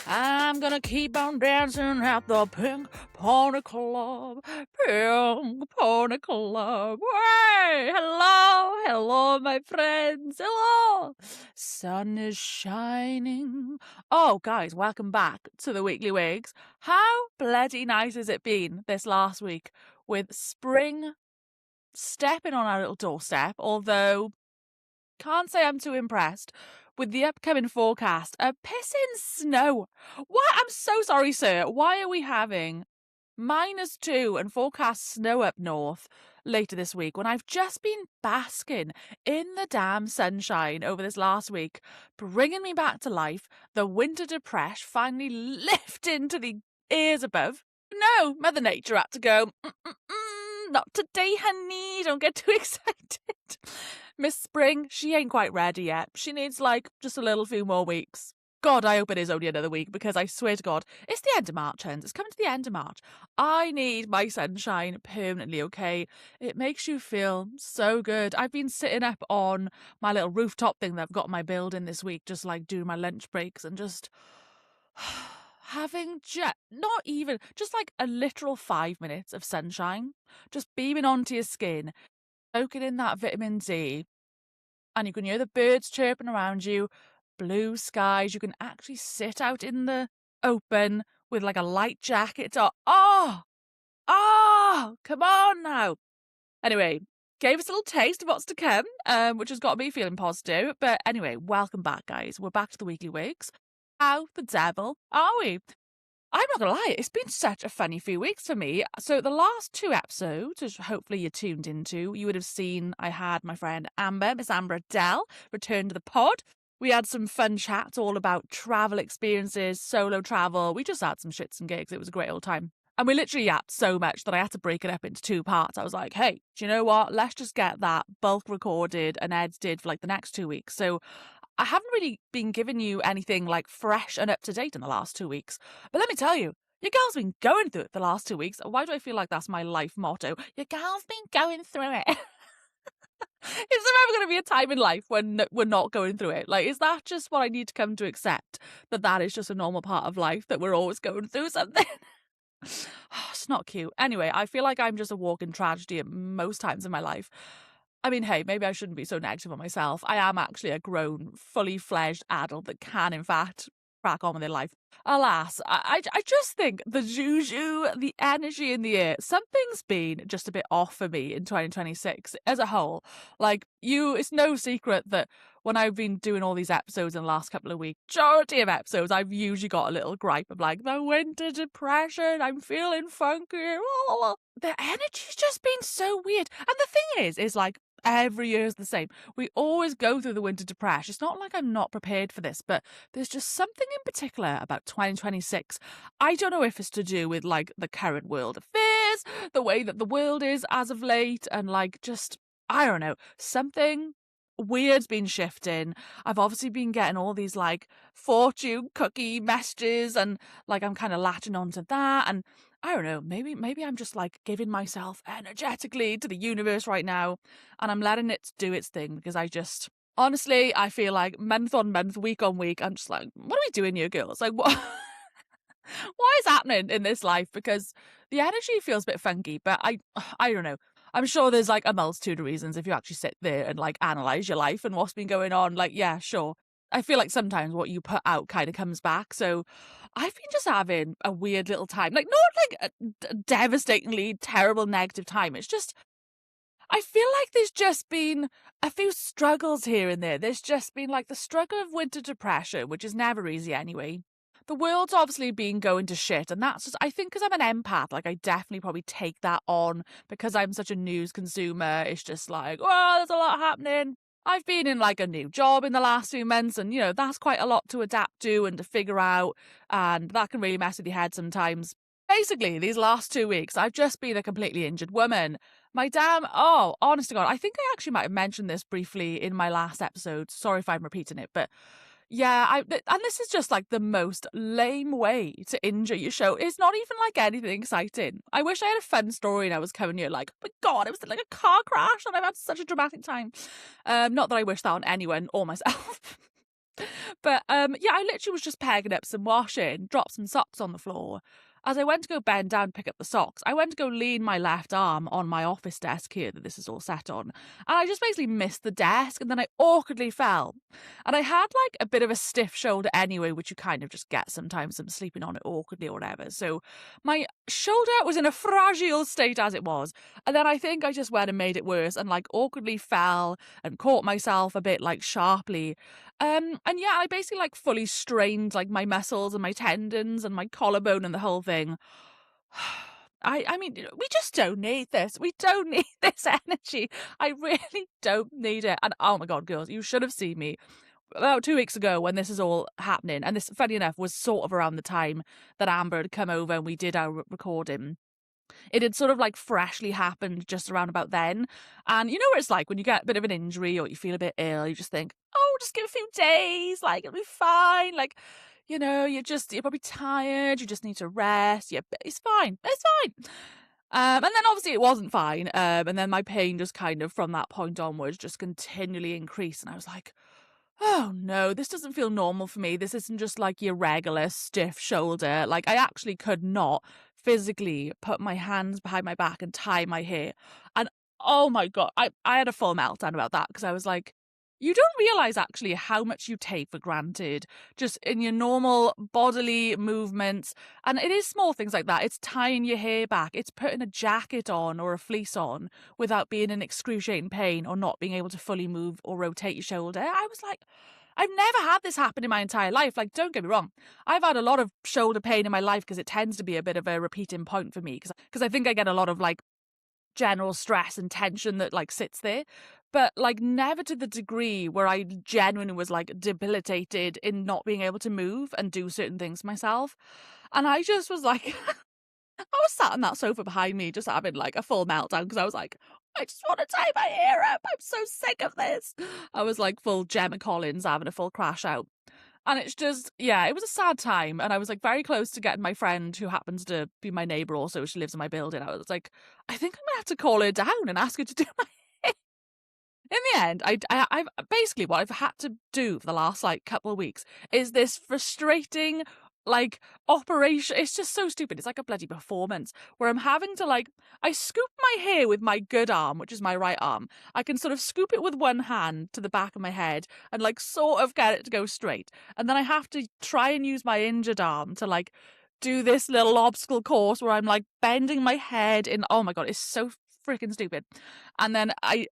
I'm gonna keep on dancing at the Pink Pony Club. Pink Pony Club. Hey, hello, my friends. Hello. Sun is shining. Oh, guys, welcome back to the Weekly Wigs. How bloody nice has it been this last week with spring stepping on our little doorstep, although can't say I'm too impressed with the upcoming forecast. A pissing snow. What? I'm so sorry, sir. Why are we having -2 and forecast snow up north later this week when I've just been basking in the damn sunshine over this last week, bringing me back to life, the winter depression finally lifting to the ears above? No, Mother Nature had to go, not today, honey. Don't get too excited. Miss Spring, she ain't quite ready yet. She needs, just a little few more weeks. God, I hope it is only another week, because I swear to God, it's the end of March, hens. It's coming to the end of March. I need my sunshine permanently, okay? It makes you feel so good. I've been sitting up on my little rooftop thing that I've got in my building this week, just doing my lunch breaks and just having not even just a literal 5 minutes of sunshine, just beaming onto your skin, soaking in that vitamin D, and you can hear the birds chirping around you, blue skies. You can actually sit out in the open with a light jacket on. Come on now. Anyway, gave us a little taste of what's to come, which has got me feeling positive. But anyway, welcome back, guys. We're back to the Weekly Wigs. How the devil are we? I'm not going to lie, it's been such a funny few weeks for me. So the last 2 episodes, which hopefully you tuned into, you would have seen I had my friend Amber, Miss Amber Adele, return to the pod. We had some fun chats all about travel experiences, solo travel. We just had some shits and gigs. It was a great old time. And we literally yapped so much that I had to break it up into 2 parts. I was like, hey, do you know what? Let's just get that bulk recorded and edited for the next 2 weeks. So I haven't really been giving you anything fresh and up to date in the last 2 weeks. But let me tell you, your girl's been going through it the last 2 weeks. Why do I feel like that's my life motto? Your girl's been going through it. Is there ever going to be a time in life when we're not going through it? Is that just what I need to come to accept? That is just a normal part of life, that we're always going through something? It's not cute. Anyway, I feel like I'm just a walking tragedy at most times in my life. I mean, hey, maybe I shouldn't be so negative on myself. I am actually a grown, fully fledged adult that can, in fact, crack on with their life. Alas, I just think the juju, the energy in the air, something's been just a bit off for me in 2026 as a whole. It's no secret that when I've been doing all these episodes in the last couple of weeks, majority of episodes, I've usually got a little gripe of the winter depression, I'm feeling funky. The energy's just been so weird. And the thing is every year is the same. We always go through the winter depression. It's not like I'm not prepared for this, but there's just something in particular about 2026. I don't know if it's to do with the current world affairs, the way that the world is as of late, and I don't know, something weird's been shifting. I've obviously been getting all these fortune cookie messages, and I'm kind of latching onto that, and I don't know, maybe I'm just giving myself energetically to the universe right now, and I'm letting it do its thing, because honestly, I feel month on month, week on week, I'm just what are we doing here, girls? What what is happening in this life? Because the energy feels a bit funky, but I don't know. I'm sure there's a multitude of reasons if you actually sit there and analyze your life and what's been going on. Yeah, sure. I feel sometimes what you put out kind of comes back. So I've been just having a weird little time. Not a devastatingly terrible negative time. It's just, I feel there's just been a few struggles here and there. There's just been the struggle of winter depression, which is never easy anyway. The world's obviously been going to shit, and that's just, I think, because I'm an empath, I definitely probably take that on because I'm such a news consumer. It's just oh, there's a lot happening. I've been in a new job in the last few months, and that's quite a lot to adapt to and to figure out, and that can really mess with your head sometimes. Basically, these last 2 weeks, I've just been a completely injured woman. Honest to God, I think I actually might have mentioned this briefly in my last episode. Sorry if I'm repeating it, but yeah, and this is just the most lame way to injure your show. It's not even anything exciting. I wish I had a fun story and I was coming here oh my God, it was a car crash and I've had such a dramatic time. Not that I wish that on anyone or myself. But yeah, I literally was just pegging up some washing, dropped some socks on the floor. As I went to go bend down to pick up the socks, I went to go lean my left arm on my office desk here that this is all set on. And I just basically missed the desk and then I awkwardly fell. And I had like a bit of a stiff shoulder anyway, which you kind of just get sometimes from sleeping on it awkwardly or whatever. So my shoulder was in a fragile state as it was. And then I think I just went and made it worse and like awkwardly fell and caught myself a bit like sharply. And yeah, I basically like fully strained like my muscles and my tendons and my collarbone and the whole thing. I mean, we just don't need this. We don't need this energy. I really don't need it. And oh my God, girls, you should have seen me about 2 weeks ago when this is all happening. And this, funny enough, was sort of around the time that Amber had come over and we did our recording. It had sort of like freshly happened just around about then. And you know what it's like when you get a bit of an injury or you feel a bit ill, you just think, oh, just give a few days, like it'll be fine. Like, you know, you're probably tired, you just need to rest. Yeah, it's fine. It's fine. And then obviously it wasn't fine. And then my pain just kind of from that point onwards just continually increased. And I was like, oh no, this doesn't feel normal for me. This isn't just like your regular stiff shoulder. Like I actually could not physically put my hands behind my back and tie my hair. And oh my God, I had a full meltdown about that because I was like, you don't realize actually how much you take for granted just in your normal bodily movements. And it is small things like that. It's tying your hair back. It's putting a jacket on or a fleece on without being in excruciating pain or not being able to fully move or rotate your shoulder. I was like, I've never had this happen in my entire life. Like, don't get me wrong. I've had a lot of shoulder pain in my life because it tends to be a bit of a repeating point for me because I think I get a lot of like general stress and tension that like sits there, but like never to the degree where I genuinely was like debilitated in not being able to move and do certain things myself. And I just was like, I was sat on that sofa behind me just having like a full meltdown because I was like, I just want to tie my hair up. I'm so sick of this. I was like full Gemma Collins having a full crash out. And it's just, yeah, it was a sad time. And I was like very close to getting my friend who happens to be my neighbour also. She lives in my building. I was like, I think I'm going to have to call her down and ask her to do my hair. In the end, I've basically what I've had to do for the last like couple of weeks is this frustrating like operation. It's just so stupid. It's like a bloody performance where I'm having to like, I scoop my hair with my good arm, which is my right arm. I can sort of scoop it with one hand to the back of my head and like sort of get it to go straight. And then I have to try and use my injured arm to like do this little obstacle course where I'm like bending my head in. Oh my God, it's so freaking stupid. And then I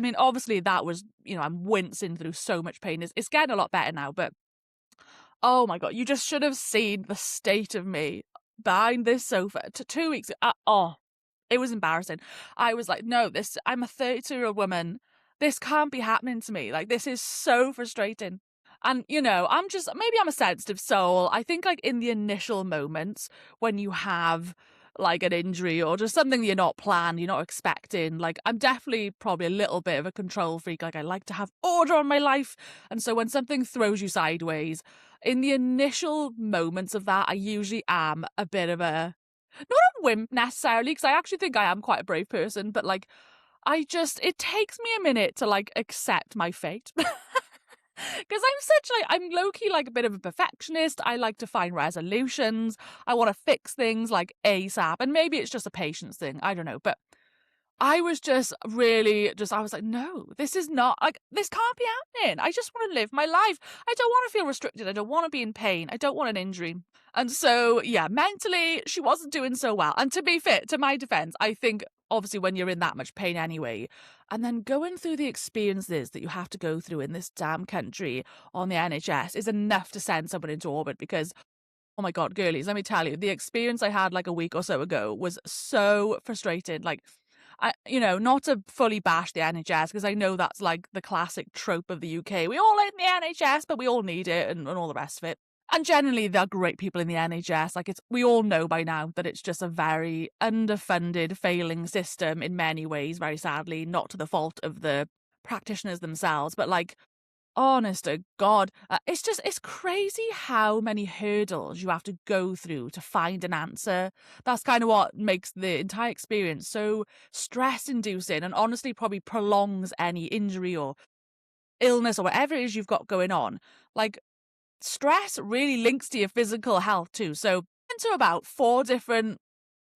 mean, obviously that was, you know, I'm wincing through so much pain. It's getting a lot better now, but oh my God, you just should have seen the state of me behind this sofa 2 weeks. It was embarrassing. I was like, no, I'm a 32-year-old woman. This can't be happening to me. Like, this is so frustrating. And, you know, maybe I'm a sensitive soul. I think like in the initial moments when you have like an injury or just something you're not planned, you're not expecting, like I'm definitely probably a little bit of a control freak. Like I like to have order on my life. And so when something throws you sideways, in the initial moments of that, I usually am a bit of not a wimp necessarily, because I actually think I am quite a brave person, but like, it takes me a minute to like accept my fate. Because I'm low-key like a bit of a perfectionist. I like to find resolutions. I want to fix things like ASAP. And maybe it's just a patience thing. I don't know. But I was just really I was like, no, this is not like, this can't be happening. I just want to live my life. I don't want to feel restricted. I don't want to be in pain. I don't want an injury. And so, yeah, mentally, she wasn't doing so well. And to be fair, to my defense, I think obviously when you're in that much pain anyway, and then going through the experiences that you have to go through in this damn country on the NHS is enough to send someone into orbit because, oh my God, girlies, let me tell you, the experience I had like a week or so ago was so frustrating. Like, not to fully bash the NHS because I know that's like the classic trope of the UK. We all hate the NHS, but we all need it and all the rest of it. And generally, they're great people in the NHS. Like, we all know by now that it's just a very underfunded, failing system in many ways, very sadly, not to the fault of the practitioners themselves, but like, honest to God, it's crazy how many hurdles you have to go through to find an answer. That's kind of what makes the entire experience so stress-inducing and honestly probably prolongs any injury or illness or whatever it is you've got going on. Like, stress really links to your physical health too. So into about 4 different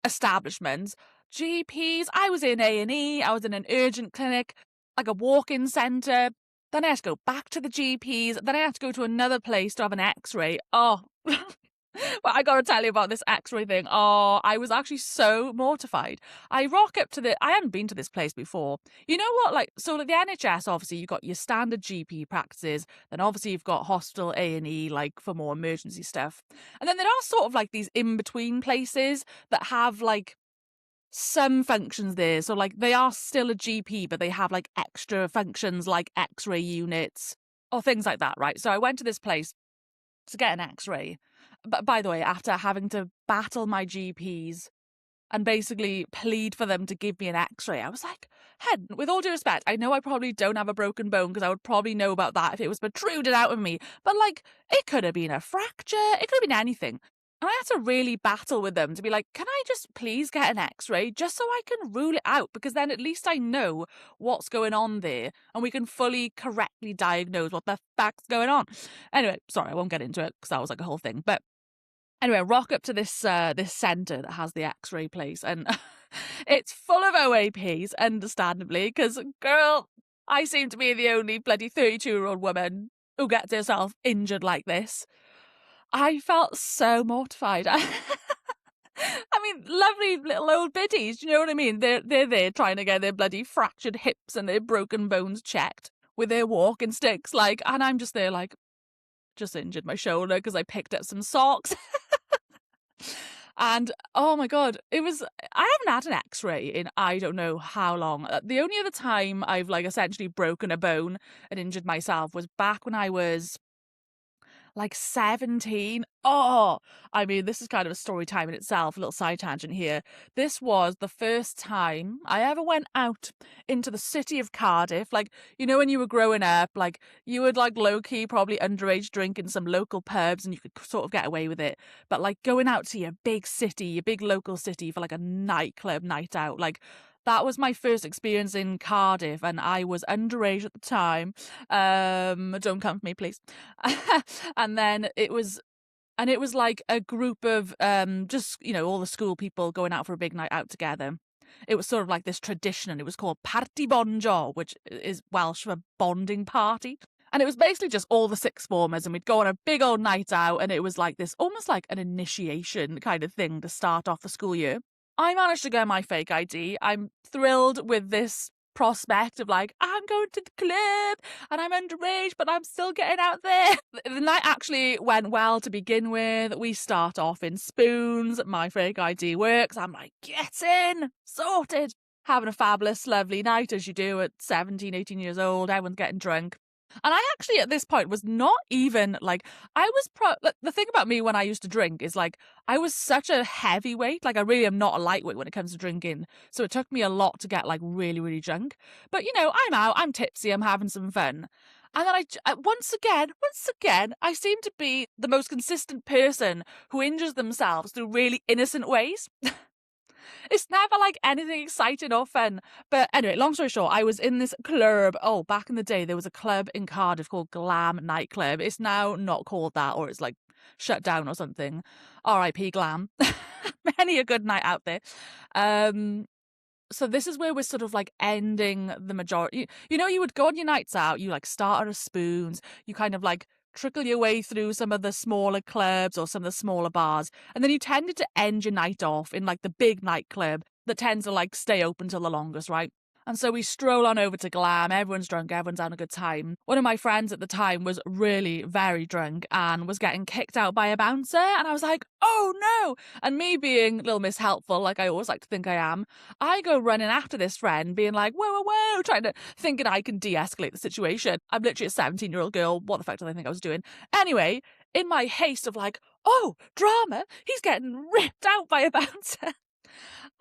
establishments, GPs. I was in A&E, I was in an urgent clinic, like a walk-in centre. Then I had to go back to the GPs. Then I had to go to another place to have an X-ray. Oh, but I gotta tell you about this X-ray thing. Oh, I was actually so mortified. I rock up to I hadn't been to this place before. You know what? Like, so like the NHS, obviously, you've got your standard GP practices. Then obviously you've got hospital A&E, like for more emergency stuff. And then there are sort of like these in-between places that have like some functions there. So like they are still a GP, but they have like extra functions like X-ray units or things like that, right? So I went to this place to get an X-ray. But by the way, after having to battle my GPs and basically plead for them to give me an X-ray, I was like, head, with all due respect, I know I probably don't have a broken bone because I would probably know about that if it was protruded out of me. But like, it could have been a fracture. It could have been anything. And I had to really battle with them to be like, can I just please get an X-ray just so I can rule it out? Because then at least I know what's going on there and we can fully correctly diagnose what the fuck's going on. Anyway, sorry, I won't get into it because that was like a whole thing. But anyway, I rock up to this centre that has the X-ray place and it's full of OAPs, understandably, because, girl, I seem to be the only bloody 32-year-old woman who gets herself injured like this. I felt so mortified. I mean, lovely little old biddies, do you know what I mean? They're there trying to get their bloody fractured hips and their broken bones checked with their walking sticks, like, and I'm just there like, just injured my shoulder because I picked up some socks. And oh my God, I haven't had an X-ray in I don't know how long. The only other time I've like essentially broken a bone and injured myself was back when I was like 17. Oh, I mean, this is kind of a story time in itself, a little side tangent here. This was the first time I ever went out into the city of Cardiff. Like, you know, when you were growing up, like you would like low-key probably underage drink in some local pubs and you could sort of get away with it. But like going out to your big city, your big local city for like a nightclub night out, like that was my first experience in Cardiff and I was underage at the time. Don't come for me, please. And then it was like a group of just, you know, all the school people going out for a big night out together. It was sort of like this tradition and it was called Party Bonjo, which is Welsh for bonding party. And it was basically just all the sixth formers and we'd go on a big old night out and it was like this almost like an initiation kind of thing to start off the school year. I managed to get my fake ID. I'm thrilled with this prospect of like, I'm going to the club and I'm underage, but I'm still getting out there. The night actually went well to begin with. We start off in spoons. My fake ID works. I'm like, get in, sorted. Having a fabulous, lovely night as you do at 17, 18 years old. Everyone's getting drunk. And I actually, at this point, was not even, like, the thing about me when I used to drink is, like, I was such a heavyweight. Like, I really am not a lightweight when it comes to drinking. So it took me a lot to get, like, really, really drunk. But, you know, I'm out, I'm tipsy, I'm having some fun. And then once again, I seem to be the most consistent person who injures themselves through really innocent ways. It's never like anything exciting or fun. But anyway, long story short, I was in this club. Oh, back in the day, there was a club in Cardiff called Glam Nightclub. It's now not called that, or it's like shut down or something. R.I.P. Glam. Many a good night out there. So this is where we're sort of like ending the majority. You know, you would go on your nights out, you like start at a spoons, you kind of like trickle your way through some of the smaller clubs or some of the smaller bars. And then you tended to end your night off in like the big nightclub that tends to like stay open till the longest, right? And so we stroll on over to Glam. Everyone's drunk. Everyone's having a good time. One of my friends at the time was really very drunk and was getting kicked out by a bouncer. And I was like, oh no. And me being little Miss Helpful, like I always like to think I am, I go running after this friend being like, whoa, whoa, whoa, thinking I can de-escalate the situation. I'm literally a 17-year-old girl. What the fuck did I think I was doing? Anyway, in my haste of like, oh, drama, he's getting ripped out by a bouncer.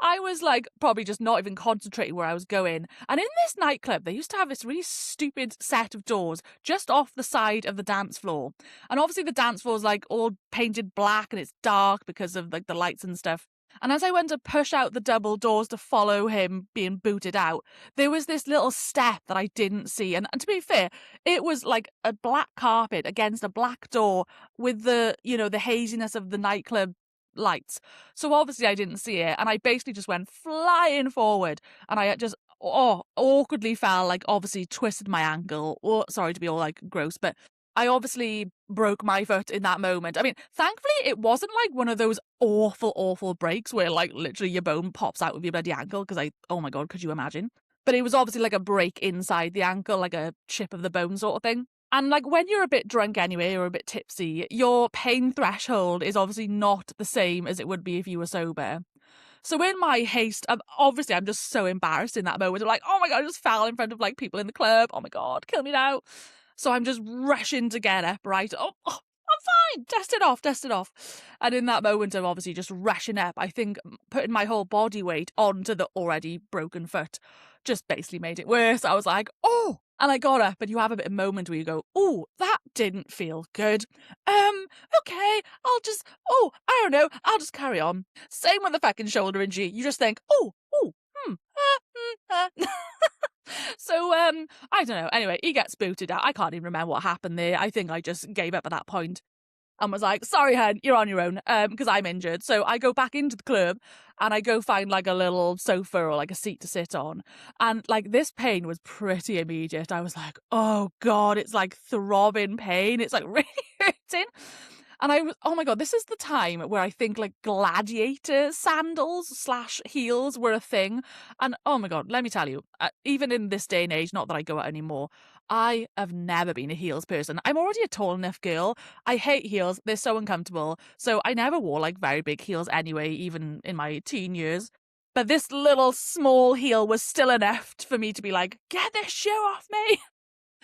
I was like probably just not even concentrating where I was going. And in this nightclub, they used to have this really stupid set of doors just off the side of the dance floor. And obviously the dance floor is like all painted black and it's dark because of like the lights and stuff. And as I went to push out the double doors to follow him being booted out, there was this little step that I didn't see. And to be fair, it was like a black carpet against a black door with the, the haziness of the nightclub lights. So obviously I didn't see it. And I basically just went flying forward and I just awkwardly fell, like obviously twisted my ankle. Oh, sorry to be all like gross, but I obviously broke my foot in that moment. I mean, thankfully, it wasn't like one of those awful, awful breaks where like literally your bone pops out of your bloody ankle because oh my God, could you imagine? But it was obviously like a break inside the ankle, like a chip of the bone sort of thing. And like when you're a bit drunk anyway, or a bit tipsy, your pain threshold is obviously not the same as it would be if you were sober. So in my haste, obviously I'm just so embarrassed in that moment. I'm like, oh my God, I just fell in front of like people in the club. Oh my God, kill me now. So I'm just rushing to get up, right? Oh, I'm fine. Dust it off. And in that moment, I'm obviously just rushing up. I think putting my whole body weight onto the already broken foot just basically made it worse. I was like, oh. And I got up and you have a bit of a moment where you go, oh, that didn't feel good. Okay, I don't know. I'll just carry on. Same with the fucking shoulder injury. You just think, So, I don't know. Anyway, he gets booted out. I can't even remember what happened there. I think I just gave up at that point and was like, sorry, hun, you're on your own, because I'm injured. So I go back into the club and I go find like a little sofa or like a seat to sit on. And like this pain was pretty immediate. I was like, oh God, it's like throbbing pain. It's like really hurting. And I was, oh my God, this is the time where I think like gladiator sandals / heels were a thing. And oh my God, let me tell you, even in this day and age, not that I go out anymore, I have never been a heels person. I'm already a tall enough girl. I hate heels. They're so uncomfortable. So I never wore like very big heels anyway, even in my teen years. But this little small heel was still enough for me to be like, get this shoe off me.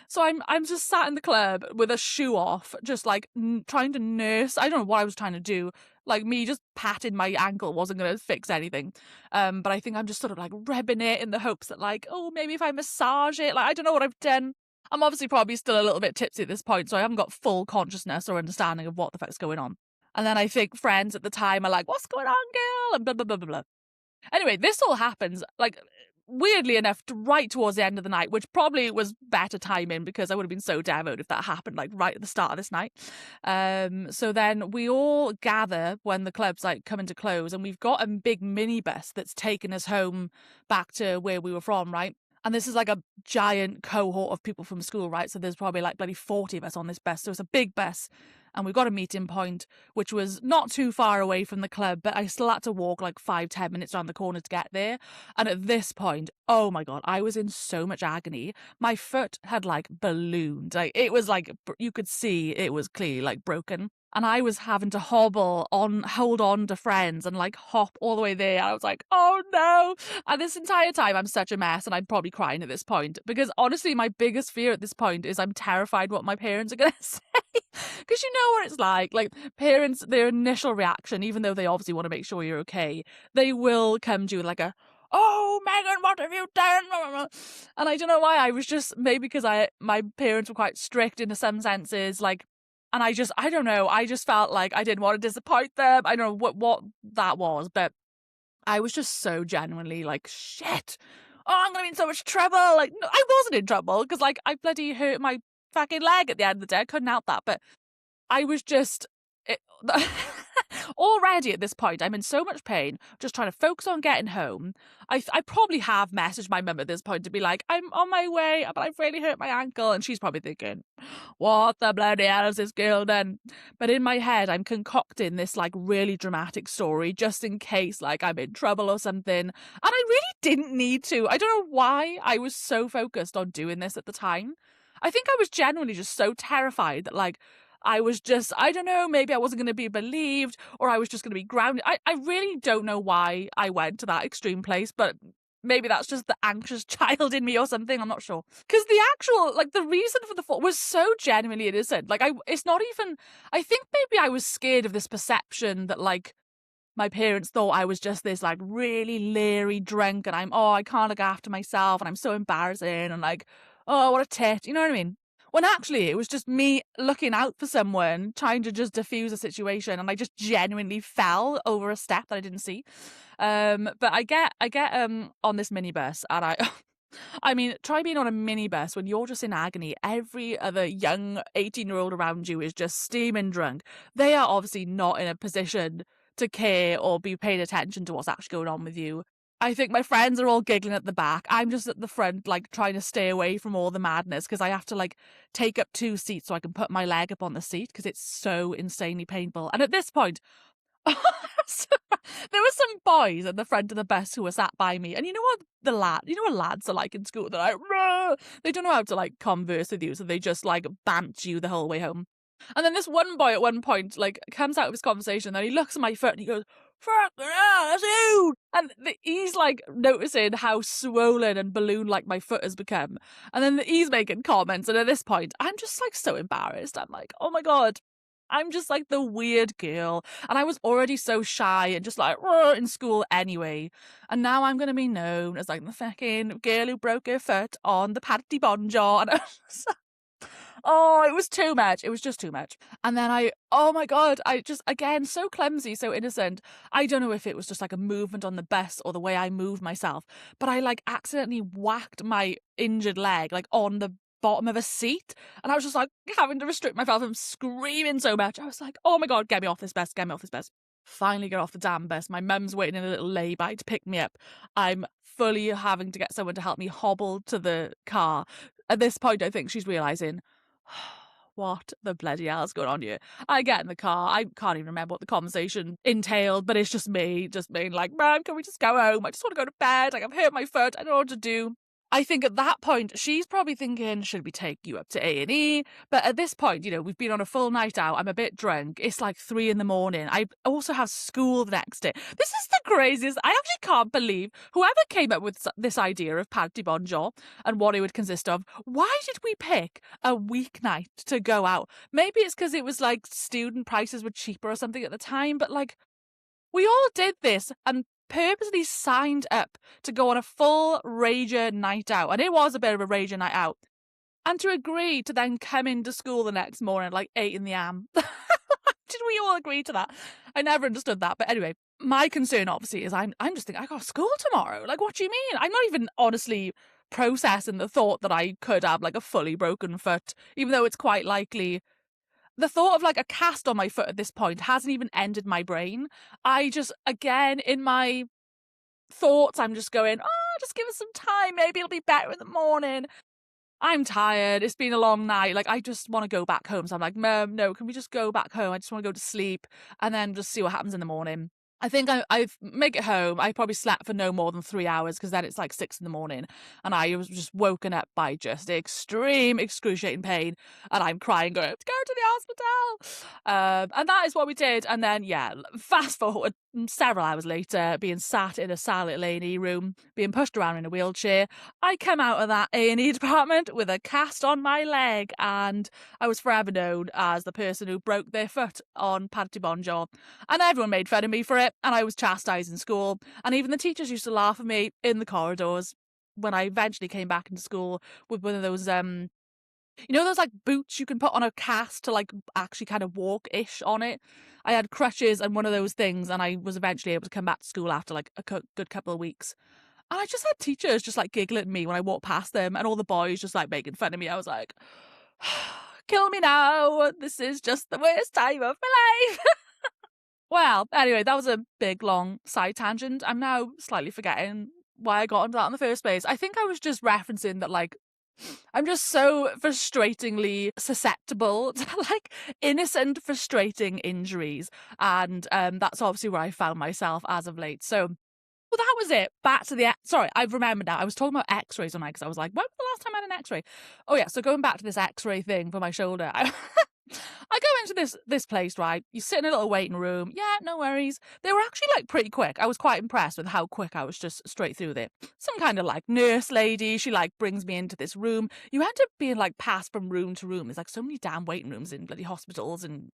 So I'm just sat in the club with a shoe off, just like trying to nurse. I don't know what I was trying to do. Like me just patting my ankle wasn't going to fix anything. But I think I'm just sort of like rubbing it in the hopes that like, oh, maybe if I massage it, like I don't know what I've done. I'm obviously probably still a little bit tipsy at this point, so I haven't got full consciousness or understanding of what the fuck's going on. And then I think friends at the time are like, what's going on, girl? And blah, blah, blah, blah, blah. Anyway, this all happens like weirdly enough right towards the end of the night, which probably was better timing because I would have been so devoed if that happened like right at the start of this night. So then we all gather when the club's like coming to close, and we've got a big minibus that's taken us home back to where we were from, right? And this is like a giant cohort of people from school, right? So there's probably like bloody 40 of us on this bus. So it's a big bus. And we've got a meeting point, which was not too far away from the club, but I still had to walk like 5-10 minutes around the corner to get there. And at this point, oh my God, I was in so much agony. My foot had like ballooned. Like it was like, you could see it was clearly like broken. And I was having to hold on to friends and like hop all the way there. I was like, oh no. And this entire time I'm such a mess and I'm probably crying at this point because honestly, my biggest fear at this point is I'm terrified what my parents are going to say. Because you know what it's like parents, their initial reaction, even though they obviously want to make sure you're okay, they will come to you like oh, Megan, what have you done? And I don't know why. I was just, maybe because my parents were quite strict in some senses, like, and I don't know, I just felt like I didn't want to disappoint them. I don't know what that was, but I was just so genuinely like, shit, oh, I'm going to be in so much trouble. Like, no, I wasn't in trouble because like I bloody hurt my fucking leg at the end of the day. I couldn't help that, but I was just already at this point, I'm in so much pain, just trying to focus on getting home. I probably have messaged my mum at this point to be like, I'm on my way, but I've really hurt my ankle. And she's probably thinking, what the bloody hell has this girl done? But in my head, I'm concocting this like really dramatic story just in case like I'm in trouble or something. And I really didn't need to. I don't know why I was so focused on doing this at the time. I think I was genuinely just so terrified that like, I was just, I don't know, maybe I wasn't going to be believed or I was just going to be grounded. I really don't know why I went to that extreme place, but maybe that's just the anxious child in me or something. I'm not sure. Because the actual, like the reason for the fall was so genuinely innocent. Like it's not even, I think maybe I was scared of this perception that like my parents thought I was just this like really leery drunk and I can't look after myself and I'm so embarrassing and like, oh, what a tit. You know what I mean? when actually it was just me looking out for someone, trying to just diffuse a situation, and I just genuinely fell over a step that I didn't see. But I get on this minibus, and I mean, try being on a minibus when you're just in agony. Every other young 18-year-old around you is just steaming drunk. They are obviously not in a position to care or be paying attention to what's actually going on with you. I think my friends are all giggling at the back. I'm just at the front, like, trying to stay away from all the madness because I have to, like, take up 2 seats so I can put my leg up on the seat because it's so insanely painful. And at this point, there were some boys at the front of the bus who were sat by me, and you know what lads are like in school? They're like, "Rah!" They don't know how to, like, converse with you, so they just, like, bant you the whole way home. And then this one boy at one point, like, comes out of his conversation, and he looks at my foot and he goes, "Fucking hell, that's huge!" And he's, like, noticing how swollen and balloon-like my foot has become. And then he's making comments, and at this point, I'm just, like, so embarrassed. I'm like, oh my God. I'm just like the weird girl. And I was already so shy and just like in school anyway. And now I'm going to be known as like the fucking girl who broke her foot on the Paddy Bonjour. And I was oh, it was too much. It was just too much. And then oh my God, I just, again, so clumsy, so innocent. I don't know if it was just like a movement on the bus or the way I moved myself, but I like accidentally whacked my injured leg like on the bottom of a seat, and I was just like having to restrict myself from screaming so much. I was like, oh my God, get me off this bus, get me off this bus. Finally get off the damn bus. My mum's waiting in a little lay-by to pick me up. I'm fully having to get someone to help me hobble to the car. At this point, I think she's realising, what the bloody hell is going on here? I get in the car. I can't even remember what the conversation entailed, but it's just me, just being like, "Mum, can we just go home? I just want to go to bed. Like, I've hurt my foot. I don't know what to do." I think at that point, she's probably thinking, should we take you up to A&E? But at this point, you know, we've been on a full night out. I'm a bit drunk. It's like 3 a.m. I also have school the next day. This is the craziest. I actually can't believe whoever came up with this idea of Paddy Bonjour and what it would consist of. Why did we pick a weeknight to go out? Maybe it's because it was like student prices were cheaper or something at the time. But like, we all did this and purposely signed up to go on a full rager night out, and it was a bit of a rager night out, and to agree to then come into school the next morning at like 8 a.m. Did we all agree to that? I never understood that. But anyway, my concern obviously is I'm just thinking, I got school tomorrow. Like, what do you mean? I'm not even honestly processing the thought that I could have like a fully broken foot, even though it's quite likely. The thought of like a cast on my foot at this point hasn't even entered my brain. I just, again, in my thoughts, I'm just going, oh, just give us some time. Maybe it'll be better in the morning. I'm tired. It's been a long night. Like, I just want to go back home. So I'm like, Mum, no, can we just go back home? I just want to go to sleep and then just see what happens in the morning. I think I make it home. I probably slept for no more than 3 hours because then it's like 6 a.m. and I was just woken up by just extreme excruciating pain, and I'm crying, going, to go to the hospital. And that is what we did. And then, yeah, fast forward several hours later, being sat in a silent A&E room, being pushed around in a wheelchair, I come out of that A&E department with a cast on my leg, and I was forever known as the person who broke their foot on Paddy Bonjour, and everyone made fun of me for it. And I was chastised in school, and even the teachers used to laugh at me in the corridors when I eventually came back into school with one of those, you know, those like boots you can put on a cast to like actually kind of walk-ish on it. I had crutches and one of those things, and I was eventually able to come back to school after like a good couple of weeks. And I just had teachers just like giggling at me when I walked past them, and all the boys just like making fun of me. I was like, kill me now. This is just the worst time of my life. Well, anyway, that was a big, long side tangent. I'm now slightly forgetting why I got into that in the first place. I think I was just referencing that, like, I'm just so frustratingly susceptible to, like, innocent, frustrating injuries. And that's obviously where I found myself as of late. So, well, that was it. Back to the... Sorry, I've remembered now. I was talking about x-rays on night because I was like, when was the last time I had an x-ray? Oh, yeah, so going back to this x-ray thing for my shoulder... I go into this place, right? You sit in a little waiting room. Yeah, no worries. They were actually like pretty quick. I was quite impressed with how quick I was just straight through there. Some kind of like nurse lady, she like brings me into this room. You end up being like passed from room to room. There's like so many damn waiting rooms in bloody hospitals and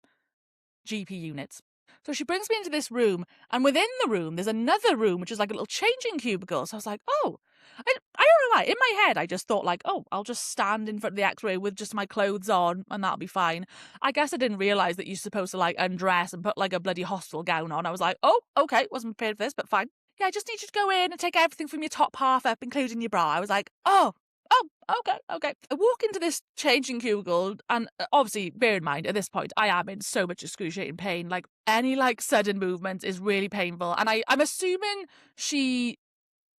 GP units. So she brings me into this room, and within the room, there's another room, which is like a little changing cubicle. So I was like, oh, I don't know why. In my head, I just thought like, oh, I'll just stand in front of the x-ray with just my clothes on and that'll be fine. I guess I didn't realise that you're supposed to like undress and put like a bloody hospital gown on. I was like, oh, okay, wasn't prepared for this, but fine. Yeah, I just need you to go in and take everything from your top half up, including your bra. I was like, oh, okay. I walk into this changing cubicle, and obviously, bear in mind, at this point, I am in so much excruciating pain. Like, any, like, sudden movement is really painful. And I'm assuming she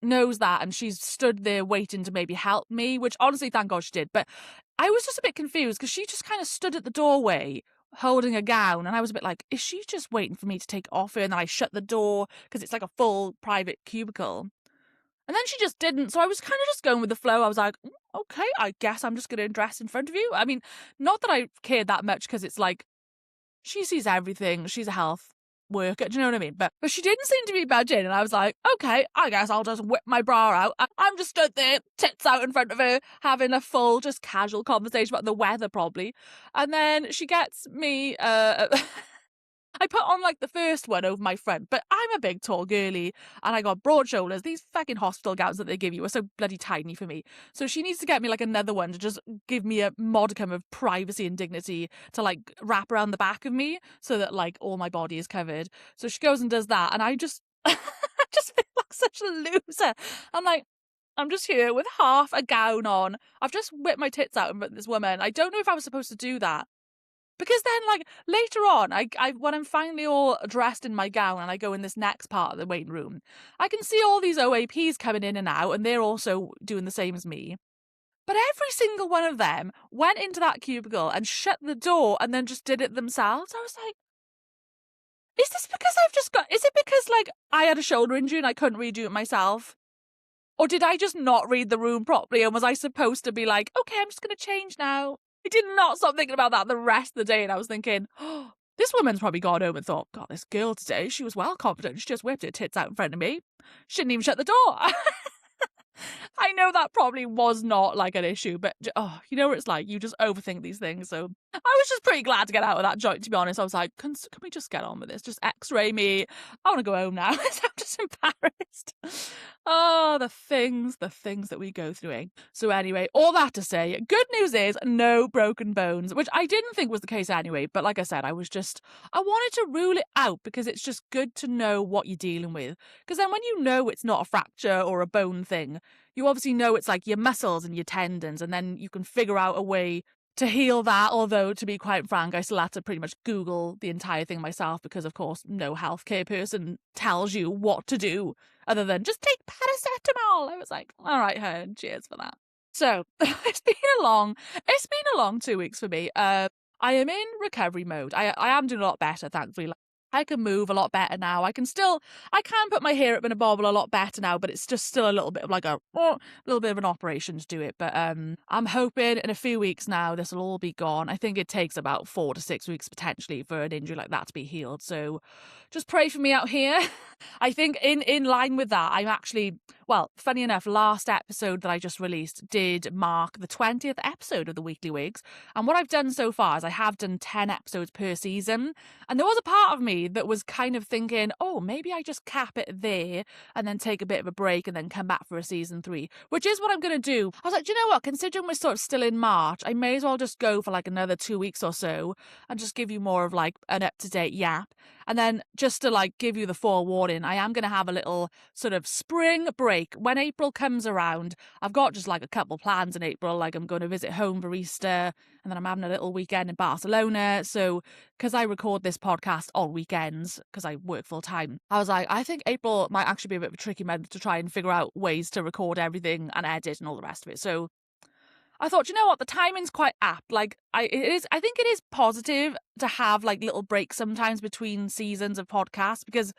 knows that, and she's stood there waiting to maybe help me, which, honestly, thank God she did. But I was just a bit confused, because she just kind of stood at the doorway, holding a gown, and I was a bit like, is she just waiting for me to take it off her? And then I shut the door, because it's like a full private cubicle. And then she just didn't, so I was kind of just going with the flow. I was like, okay, I guess I'm just going to dress in front of you. I mean, not that I cared that much, because it's like, she sees everything. She's a health worker, do you know what I mean? But she didn't seem to be budging, and I was like, okay, I guess I'll just whip my bra out. I'm just stood there, tits out in front of her, having a full, just casual conversation about the weather, probably. And then she gets me, I put on like the first one over my front, but I'm a big tall girly and I got broad shoulders. These fucking hospital gowns that they give you are so bloody tiny for me. So she needs to get me like another one to just give me a modicum of privacy and dignity to like wrap around the back of me so that like all my body is covered. So she goes and does that, and I just, I just feel like such a loser. I'm like, I'm just here with half a gown on. I've just whipped my tits out in front of this woman. I don't know if I was supposed to do that. Because then, like, later on, I when I'm finally all dressed in my gown and I go in this next part of the waiting room, I can see all these OAPs coming in and out, and they're also doing the same as me. But every single one of them went into that cubicle and shut the door and then just did it themselves. I was like, is this because is it because, like, I had a shoulder injury and I couldn't redo it myself? Or did I just not read the room properly, and was I supposed to be like, okay, I'm just going to change now? I did not stop thinking about that the rest of the day, and I was thinking, oh, this woman's probably gone home and thought, God, this girl today, she was well confident. She just whipped her tits out in front of me. She didn't even shut the door. I know that probably was not like an issue, but you know what it's like? You just overthink these things. So I was just pretty glad to get out of that joint, to be honest. I was like, can we just get on with this? Just x-ray me. I want to go home now. I'm just embarrassed. Oh, the things that we go through. So anyway, all that to say, good news is no broken bones, which I didn't think was the case anyway. But like I said, I wanted to rule it out, because it's just good to know what you're dealing with. Because then when you know it's not a fracture or a bone thing, you obviously know it's like your muscles and your tendons, and then you can figure out a way to heal that. Although, to be quite frank, I still had to pretty much Google the entire thing myself, because of course no healthcare person tells you what to do other than just take paracetamol. I was like, all right, hun, cheers for that. So it's been a long 2 weeks for me. I am in recovery mode. I am doing a lot better, thankfully. I can move a lot better now. I can put my hair up in a bobble a lot better now, but it's just still a little bit of like a little bit of an operation to do it. But I'm hoping in a few weeks now this will all be gone. I think it takes about 4 to 6 weeks potentially for an injury like that to be healed. So just pray for me out here. I think in line with that, I'm actually, well, funny enough, last episode that I just released did mark the 20th episode of The Weekly Wigs. And what I've done so far is I have done 10 episodes per season. And there was a part of me that was kind of thinking, oh, maybe I just cap it there and then take a bit of a break and then come back for a season 3, which is what I'm going to do. I was like, do you know what? Considering we're sort of still in March, I may as well just go for like another 2 weeks or so and just give you more of like an up-to-date yap. And then just to like give you the forewarning, I am going to have a little sort of spring break. When April comes around, I've got just like a couple plans in April. Like I'm going to visit home for Easter, and then I'm having a little weekend in Barcelona. So because I record this podcast on weekends because I work full time, I was like, I think April might actually be a bit of a tricky month to try and figure out ways to record everything and edit and all the rest of it. So I thought, you know what, the timing's quite apt. Like, I think it is positive to have like little breaks sometimes between seasons of podcasts, because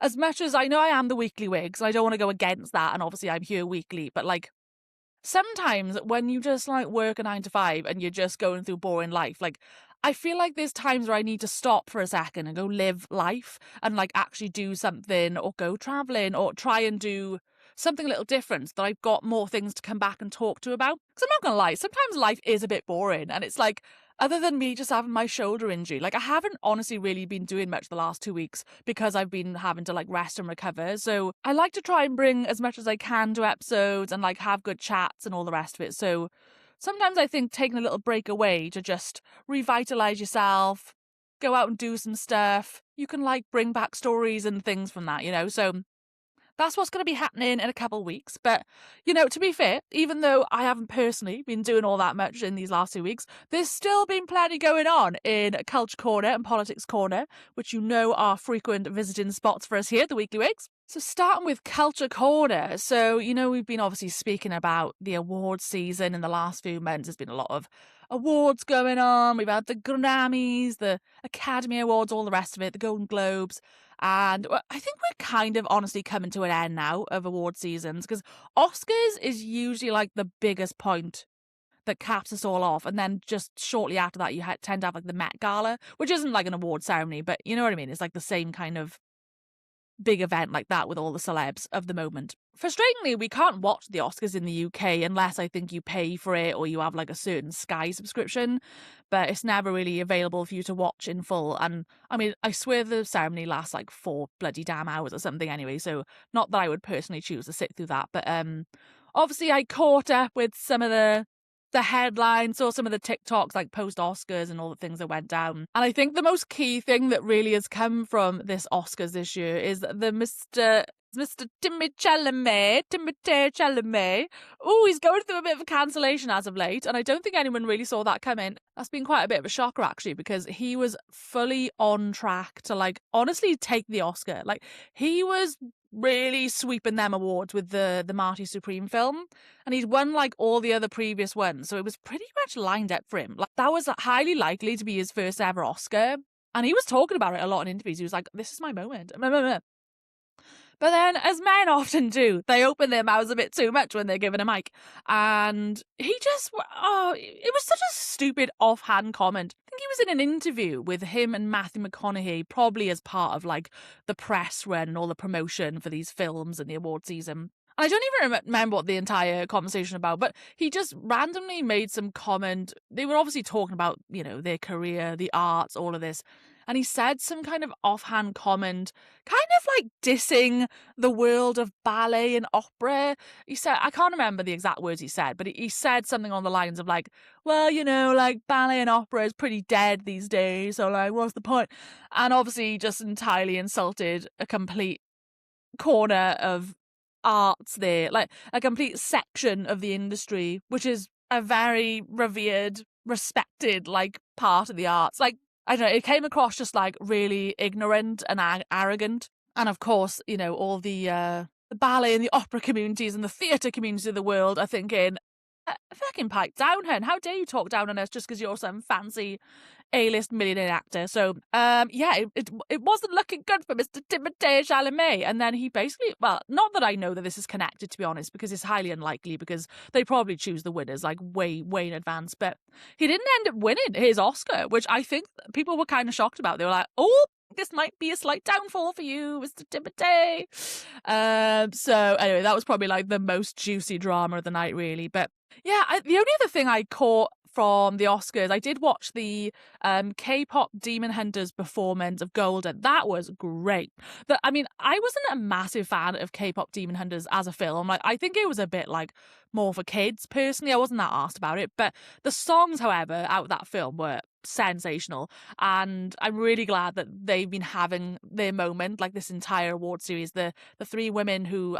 as much as I know I am the Weekly Wigs, I don't want to go against that, and obviously I'm here weekly, but like sometimes when you just like work a 9 to 5 and you're just going through boring life, like I feel like there's times where I need to stop for a second and go live life and like actually do something, or go traveling, or try and do something a little different, that I've got more things to come back and talk to about. Because I'm not going to lie, sometimes life is a bit boring, and it's like other than me just having my shoulder injury, like I haven't honestly really been doing much the last 2 weeks because I've been having to like rest and recover. So I like to try and bring as much as I can to episodes and like have good chats and all the rest of it. So sometimes I think taking a little break away to just revitalize yourself, go out and do some stuff, you can like bring back stories and things from that, you know? So that's what's going to be happening in a couple of weeks. But, you know, to be fair, even though I haven't personally been doing all that much in these last 2 weeks, there's still been plenty going on in Culture Corner and Politics Corner, which you know are frequent visiting spots for us here at the Weekly Wigs. So starting with Culture Corner. So, you know, we've been obviously speaking about the awards season in the last few months. There's been a lot of awards going on. We've had the Grammys, the Academy Awards, all the rest of it, the Golden Globes. And I think we're kind of honestly coming to an end now of award seasons, because Oscars is usually like the biggest point that caps us all off. And then just shortly after that, you tend to have like the Met Gala, which isn't like an award ceremony, but you know what I mean? It's like the same kind of big event like that with all the celebs of the moment. Frustratingly, we can't watch the Oscars in the UK unless I think you pay for it or you have like a certain Sky subscription, but it's never really available for you to watch in full. And I mean, I swear the ceremony lasts like 4 bloody damn hours or something anyway, so not that I would personally choose to sit through that, but obviously I caught up with some of the headlines, saw some of the TikToks like post Oscars and all the things that went down. And I think the most key thing that really has come from this Oscars this year is the Mr. Timothée Chalamet. Oh, he's going through a bit of a cancellation as of late, and I don't think anyone really saw that coming. That's been quite a bit of a shocker actually, because he was fully on track to like honestly take the Oscar. Like he was really sweeping them awards with the Marty Supreme film, and he'd won like all the other previous ones, so it was pretty much lined up for him. Like that was highly likely to be his first ever Oscar, and he was talking about it a lot in interviews. He was like, this is my moment. But then, as men often do, they open their mouths a bit too much when they're given a mic. And he just, it was such a stupid offhand comment. I think he was in an interview with him and Matthew McConaughey, probably as part of like the press run and all the promotion for these films and the award season. I don't even remember what the entire conversation about, but he just randomly made some comment. They were obviously talking about, you know, their career, the arts, all of this. And he said some kind of offhand comment, kind of like dissing the world of ballet and opera. He said, I can't remember the exact words he said, but he said something on the lines of like, well, you know, like ballet and opera is pretty dead these days. So like, what's the point? And obviously he just entirely insulted a complete corner of arts there, like a complete section of the industry, which is a very revered, respected, like part of the arts. Like, I don't know, it came across just like really ignorant and arrogant. And of course, you know, all the ballet and the opera communities and the theatre communities of the world are thinking, fucking pipe down, hun. How dare you talk down on us just because you're some fancy A-list millionaire actor. So, it wasn't looking good for Mr. Timothée Chalamet. And then he basically, well, not that I know that this is connected, to be honest, because it's highly unlikely, because they probably choose the winners like way, way in advance. But he didn't end up winning his Oscar, which I think people were kind of shocked about. They were like, oh, this might be a slight downfall for you, Mr. Timothée. So anyway, that was probably like the most juicy drama of the night, really. But yeah, the only other thing I caught from the Oscars, I did watch the K-pop Demon Hunters performance of Golden. That was great. I mean, I wasn't a massive fan of K-pop Demon Hunters as a film. Like, I think it was a bit like more for kids. Personally, I wasn't that arsed about it. But the songs, however, out of that film were sensational, and I'm really glad that they've been having their moment like this entire award series. The three women who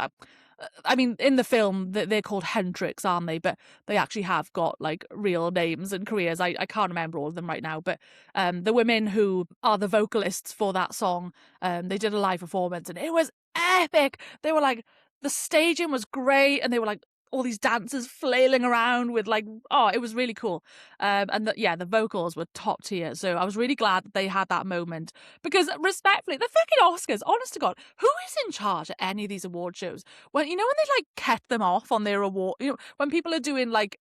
I mean, in the film, they're called Huntrix, aren't they? But they actually have got like real names and careers. I can't remember all of them right now. But the women who are the vocalists for that song, they did a live performance and it was epic. They were like, the staging was great, and they were like all these dancers flailing around with like, oh, it was really cool. And the vocals were top tier. So I was really glad that they had that moment, because respectfully, the fucking Oscars, honest to God, who is in charge at any of these award shows? When, you know, when they like cut them off on their award, you know, when people are doing like,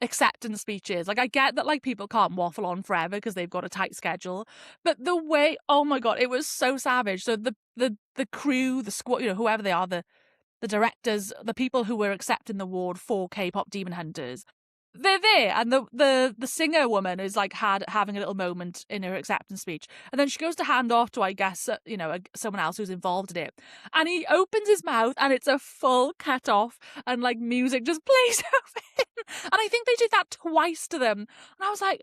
acceptance speeches, like I get that like people can't waffle on forever because they've got a tight schedule, but the way, oh my God, it was so savage. So the crew, the squad, you know, whoever they are, the directors, the people who were accepting the award for K-pop Demon Hunters, they're there, and the singer woman is like having a little moment in her acceptance speech, and then she goes to hand off to, I guess, someone else who's involved in it, and he opens his mouth and it's a full cut off, and like music just plays over him, and I think they did that twice to them, and I was like,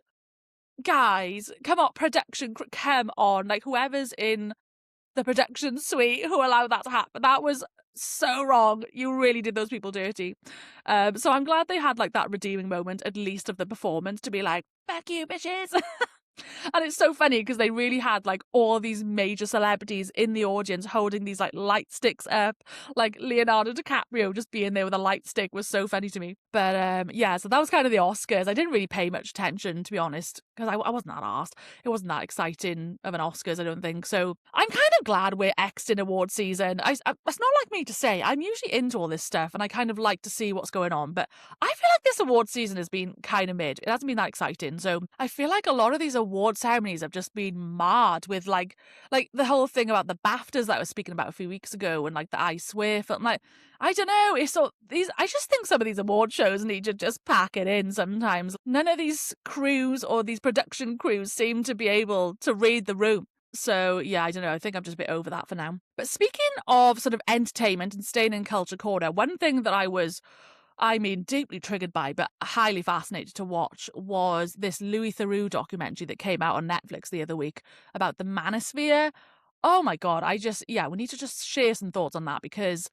guys, come on, production, come on, like whoever's in the production suite who allowed that to happen. That was so wrong. You really did those people dirty. So I'm glad they had like that redeeming moment, at least of the performance, to be like, fuck you, bitches. And it's so funny because they really had like all these major celebrities in the audience holding these like light sticks up, like Leonardo DiCaprio just being there with a light stick was so funny to me. But yeah, so that was kind of the Oscars. I didn't really pay much attention, to be honest, because I wasn't that arsed. It wasn't that exciting of an Oscars, I don't think. So I'm kind of glad we're X'd in award season. It's not like me to say. I'm usually into all this stuff and I kind of like to see what's going on. But I feel like this award season has been kind of mid. It hasn't been that exciting. So I feel like a lot of these award ceremonies have just been marred with like the whole thing about the BAFTAs that I was speaking about a few weeks ago, and like the I Swear film. Like, I don't know, it's so these, I just think some of these award shows need to just pack it in sometimes. None of these crews or these production crews seem to be able to read the room. So yeah, I don't know, I think I'm just a bit over that for now. But speaking of sort of entertainment and staying in culture corner, one thing that I was deeply triggered by, but highly fascinated to watch, was this Louis Theroux documentary that came out on Netflix the other week about the Manosphere. Oh my God, we need to just share some thoughts on that, because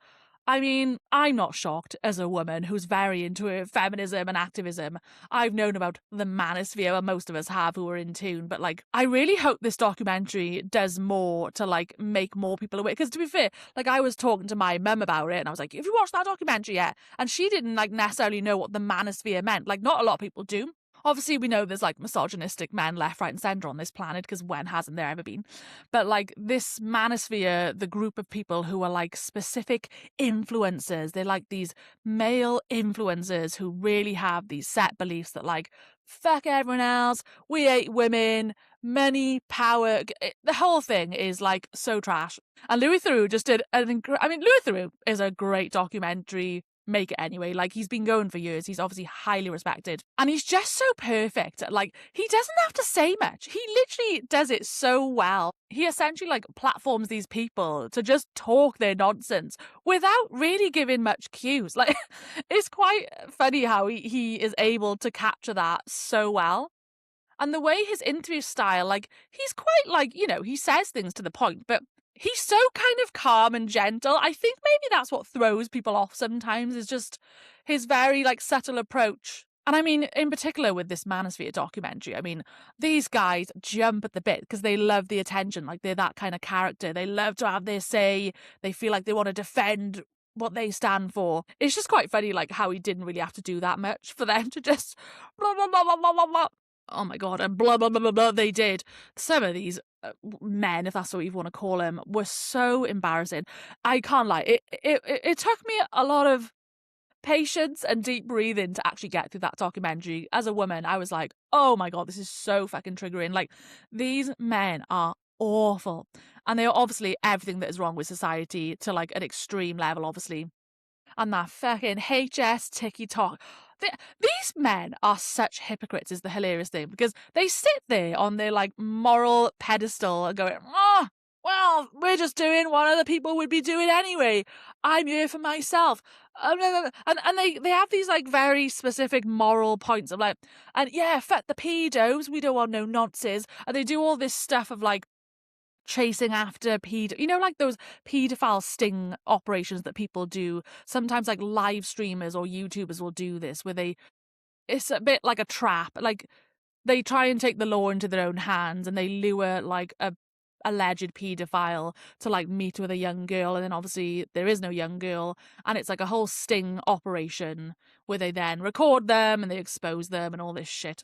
I'm not shocked as a woman who's very into feminism and activism. I've known about the Manosphere, and most of us have who are in tune, but like, I really hope this documentary does more to like make more people aware. Because to be fair, like, I was talking to my mum about it and I was like, have you watched that documentary yet? And she didn't like necessarily know what the Manosphere meant. Like, not a lot of people do. Obviously, we know there's like misogynistic men left, right, and centre on this planet, because when hasn't there ever been? But like, this Manosphere, the group of people who are like specific influencers, they're like these male influencers who really have these set beliefs that like, fuck everyone else, we hate women, money, power. The whole thing is like so trash. And Louis Theroux just did Louis Theroux is a great documentary make it anyway. Like, he's been going for years. He's obviously highly respected. And he's just so perfect. Like, he doesn't have to say much. He literally does it so well. He essentially, like, platforms these people to just talk their nonsense without really giving much cues. Like, it's quite funny how he is able to capture that so well. And the way his interview style, like, he's quite, like, he says things to the point, but he's so kind of calm and gentle. I think maybe that's what throws people off sometimes, is just his very, like, subtle approach. And I mean, in particular with this Manosphere documentary, I mean, these guys jump at the bit because they love the attention. Like, they're that kind of character. They love to have their say. They feel like they want to defend what they stand for. It's just quite funny, like, how he didn't really have to do that much for them to just blah, blah, blah, blah, blah, blah, blah. Oh my God, and blah, blah, blah, blah, blah, they did. Some of these men, if that's what you want to call them, were so embarrassing. I can't lie. It took me a lot of patience and deep breathing to actually get through that documentary. As a woman, I was like, oh my God, this is so fucking triggering. Like, these men are awful. And they are obviously everything that is wrong with society to like an extreme level, obviously. And that fucking HS TikTok. These men are such hypocrites, is the hilarious thing, because they sit there on their like moral pedestal and going, oh, well, we're just doing what other people would be doing anyway. I'm here for myself. And they have these like very specific moral points of like, and yeah, fuck the pedos, we don't want no nonsense. And they do all this stuff of like chasing after like those paedophile sting operations that people do. Sometimes like live streamers or YouTubers will do this, where it's a bit like a trap. Like, they try and take the law into their own hands, and they lure like a alleged paedophile to like meet with a young girl, and then obviously there is no young girl, and it's like a whole sting operation where they then record them and they expose them and all this shit.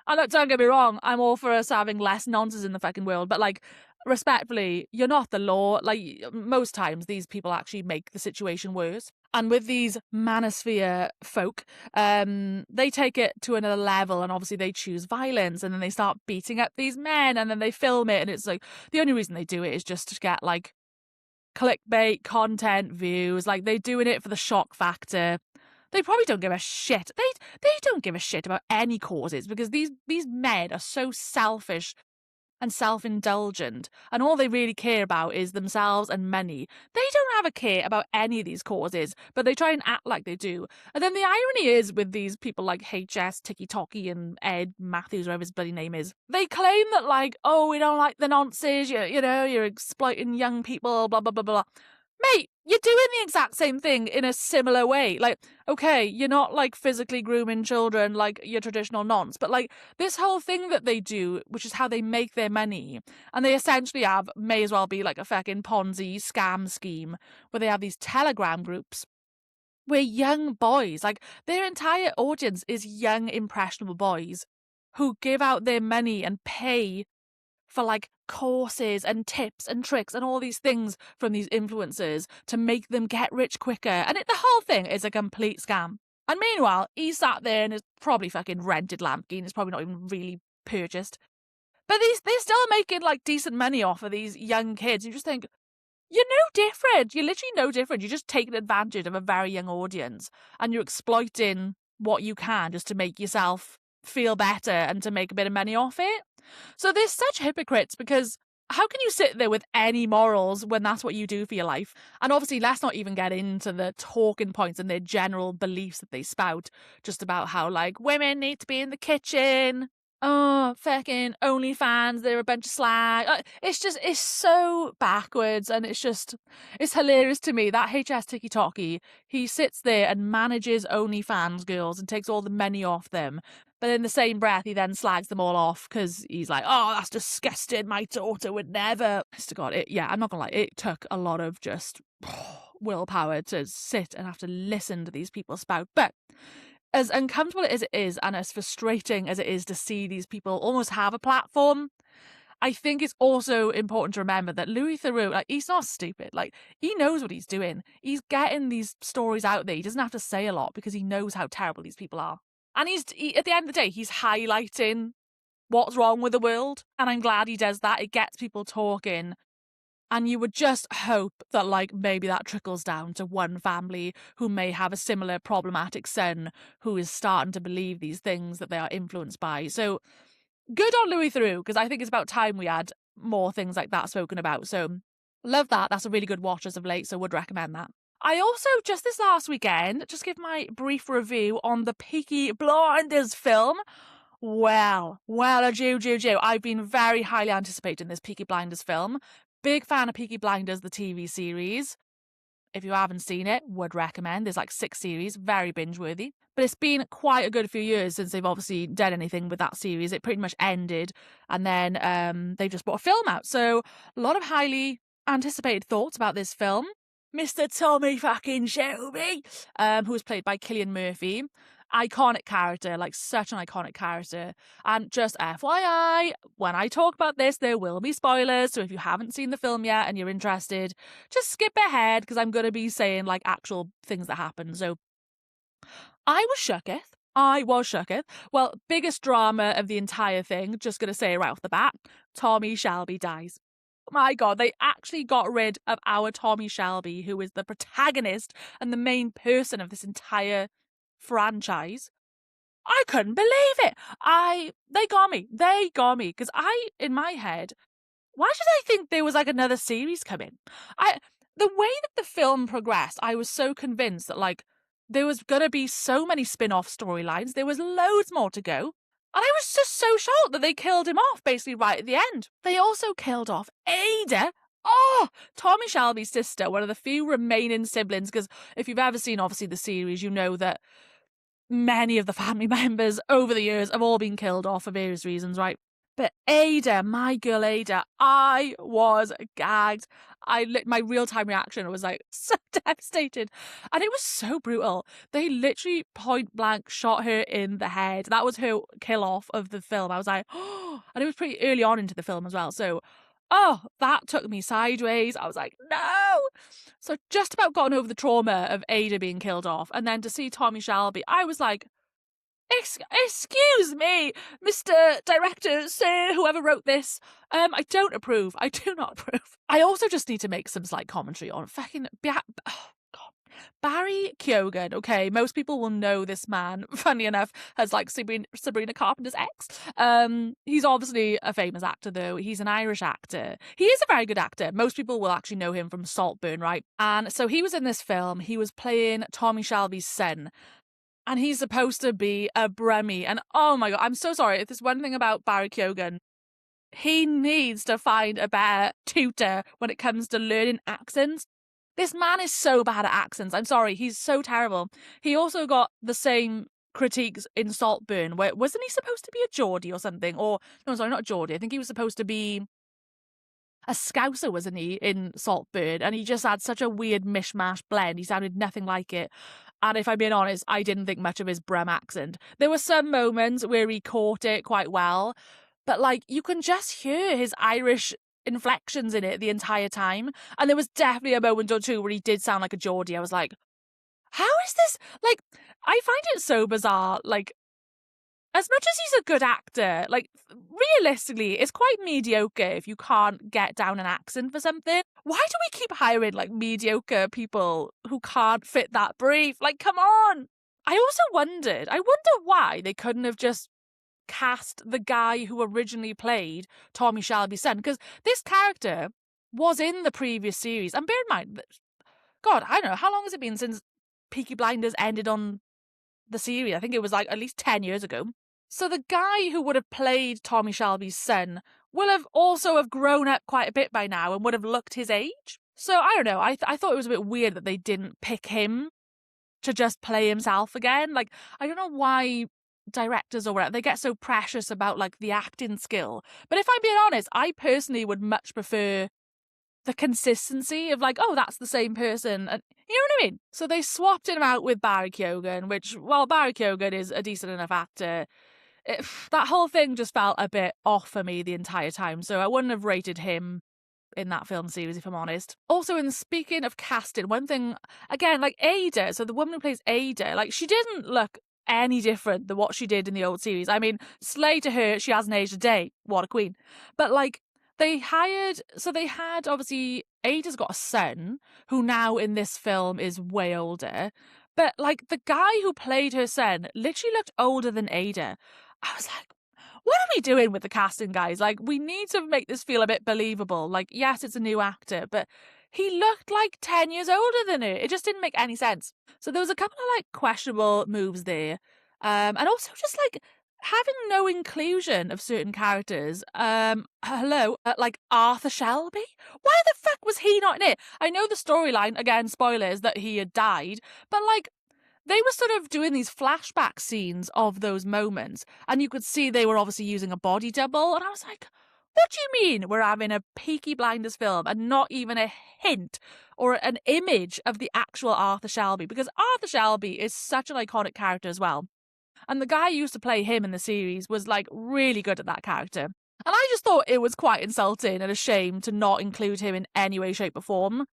And look, don't get me wrong, I'm all for us having less nonsense in the fucking world, but like, respectfully, you're not the law. Like, most times these people actually make the situation worse. And with these Manosphere folk, they take it to another level, and obviously they choose violence, and then they start beating up these men, and then they film it, and it's like, the only reason they do it is just to get like clickbait, content, views. Like, they're doing it for the shock factor. They probably don't give a shit. They don't give a shit about any causes because these men are so selfish and self-indulgent, and all they really care about is themselves and money. They don't have a care about any of these causes, but they try and act like they do. And then the irony is with these people like HS, Tiki Toki, and Ed Matthews, whatever his bloody name is, they claim that like, oh, we don't like the nonces, you know, you're exploiting young people, blah, blah, blah, blah. Mate, you're doing the exact same thing in a similar way. Like, okay, you're not like physically grooming children like your traditional nonce, but like this whole thing that they do, which is how they make their money, and they essentially may as well be like a fucking Ponzi scam scheme where they have these Telegram groups where young boys, like their entire audience is young, impressionable boys who give out their money and pay for like courses and tips and tricks and all these things from these influencers to make them get rich quicker. And the whole thing is a complete scam. And meanwhile, he sat there and has probably fucking rented Lamborghini. It's probably not even really purchased. But they're still making like decent money off of these young kids. You just think, you're no different. You're literally no different. You're just taking advantage of a very young audience and you're exploiting what you can just to make yourself feel better and to make a bit of money off it. So they're such hypocrites because how can you sit there with any morals when that's what you do for your life? And obviously, let's not even get into the talking points and their general beliefs that they spout just about how, like, women need to be in the kitchen. Oh, fucking OnlyFans, they're a bunch of slag. It's so backwards and it's hilarious to me. That HS Tiki Toki, he sits there and manages OnlyFans girls and takes all the money off them. But in the same breath, he then slags them all off because he's like, oh, that's disgusting. My daughter would never. Mr. God, I'm not going to lie. It took a lot of just willpower to sit and have to listen to these people spout. But as uncomfortable as it is and as frustrating as it is to see these people almost have a platform, I think it's also important to remember that Louis Theroux, like, he's not stupid. Like, he knows what he's doing. He's getting these stories out there. He doesn't have to say a lot because he knows how terrible these people are. And at the end of the day, he's highlighting what's wrong with the world. And I'm glad he does that. It gets people talking. And you would just hope that, like, maybe that trickles down to one family who may have a similar problematic son who is starting to believe these things that they are influenced by. So good on Louis Theroux, because I think it's about time we had more things like that spoken about. So love that. That's a really good watch as of late, so would recommend that. I also, just this last weekend, just give my brief review on the Peaky Blinders film. Well, a Jew. I've been very highly anticipating this Peaky Blinders film. Big fan of Peaky Blinders, the TV series. If you haven't seen it, would recommend. There's like 6 series, very binge-worthy. But it's been quite a good few years since they've obviously done anything with that series. It pretty much ended, and then they've just brought a film out. So a lot of highly anticipated thoughts about this film. Mr. Tommy fucking Shelby, who was played by Cillian Murphy. Iconic character, like such an iconic character. And just FYI, when I talk about this, there will be spoilers. So if you haven't seen the film yet and you're interested, just skip ahead because I'm going to be saying like actual things that happen. So I was shooketh. Well, biggest drama of the entire thing, just going to say right off the bat, Tommy Shelby dies. My God, they actually got rid of our Tommy Shelby, who is the protagonist and the main person of this entire franchise. I couldn't believe it. They got me because in my head, why did I think there was like another series coming? The way that the film progressed, I was so convinced that like there was gonna be so many spin-off storylines. There was loads more to go. And I was just so shocked that they killed him off basically right at the end. They also killed off Ada. Oh, Tommy Shelby's sister, one of the few remaining siblings, because if you've ever seen, obviously, the series, you know that many of the family members over the years have all been killed off for various reasons, right? But Ada, my girl Ada, I was gagged. My real-time reaction was like so devastated. And it was so brutal. They literally point blank shot her in the head. That was her kill off of the film. I was like, oh, and it was pretty early on into the film as well. So, oh, that took me sideways. I was like, no. So just about gotten over the trauma of Ada being killed off. And then to see Tommy Shelby, I was like, excuse me, Mr. Director, sir, whoever wrote this. I don't approve. I do not approve. I also just need to make some slight commentary on fucking... Oh, God. Barry Keoghan, okay, most people will know this man, funny enough, as like Sabrina Carpenter's ex. He's obviously a famous actor though. He's an Irish actor. He is a very good actor. Most people will actually know him from Saltburn, right? And so he was in this film. He was playing Tommy Shelby's son. And he's supposed to be a Brummy. And oh my God, I'm so sorry. If there's one thing about Barry Keoghan, he needs to find a better tutor when it comes to learning accents. This man is so bad at accents. I'm sorry, he's so terrible. He also got the same critiques in Saltburn, where wasn't he supposed to be a Geordie or something? Or no, sorry, not Geordie. I think he was supposed to be a Scouser, wasn't he, in Saltburn? And he just had such a weird mishmash blend. He sounded nothing like it. And if I'm being honest, I didn't think much of his Brum accent. There were some moments where he caught it quite well, but like you can just hear his Irish inflections in it the entire time. And there was definitely a moment or two where he did sound like a Geordie. I was like, how is this? Like, I find it so bizarre. Like, as much as he's a good actor, like, realistically, it's quite mediocre if you can't get down an accent for something. Why do we keep hiring, like, mediocre people who can't fit that brief? Like, come on! I also I wonder why they couldn't have just cast the guy who originally played Tommy Shelby's son, because this character was in the previous series. And bear in mind, God, I don't know, how long has it been since Peaky Blinders ended on the series? I think it was like at least 10 years ago. So the guy who would have played Tommy Shelby's son will have also have grown up quite a bit by now and would have looked his age. So I don't know, I thought it was a bit weird that they didn't pick him to just play himself again. Like, I don't know why directors or whatever, they get so precious about like the acting skill. But if I'm being honest, I personally would much prefer the consistency of like, oh, that's the same person. And you know what I mean? So they swapped him out with Barry Keoghan, which, while Barry Keoghan is a decent enough actor, that whole thing just felt a bit off for me the entire time. So I wouldn't have rated him in that film series, if I'm honest. Also, in speaking of casting, one thing, again, like Ada, so the woman who plays Ada, like she didn't look any different than what she did in the old series. I mean, slay to her, she hasn't aged a day. What a queen. But like, they had obviously Ada's got a son who now in this film is way older. But like the guy who played her son literally looked older than Ada. I was like, what are we doing with the casting, guys? Like, we need to make this feel a bit believable. Like, yes, it's a new actor, but he looked like 10 years older than her. It just didn't make any sense. So there was a couple of like questionable moves there. And also just like having no inclusion of certain characters. Like Arthur Shelby? Why the fuck was he not in it? I know the storyline, again, spoilers, that he had died, but like, they were sort of doing these flashback scenes of those moments, and you could see they were obviously using a body double, and I was like, what do you mean we're having a Peaky Blinders film and not even a hint or an image of the actual Arthur Shelby? Because Arthur Shelby is such an iconic character as well. And the guy who used to play him in the series was like really good at that character. And I just thought it was quite insulting and a shame to not include him in any way, shape or form.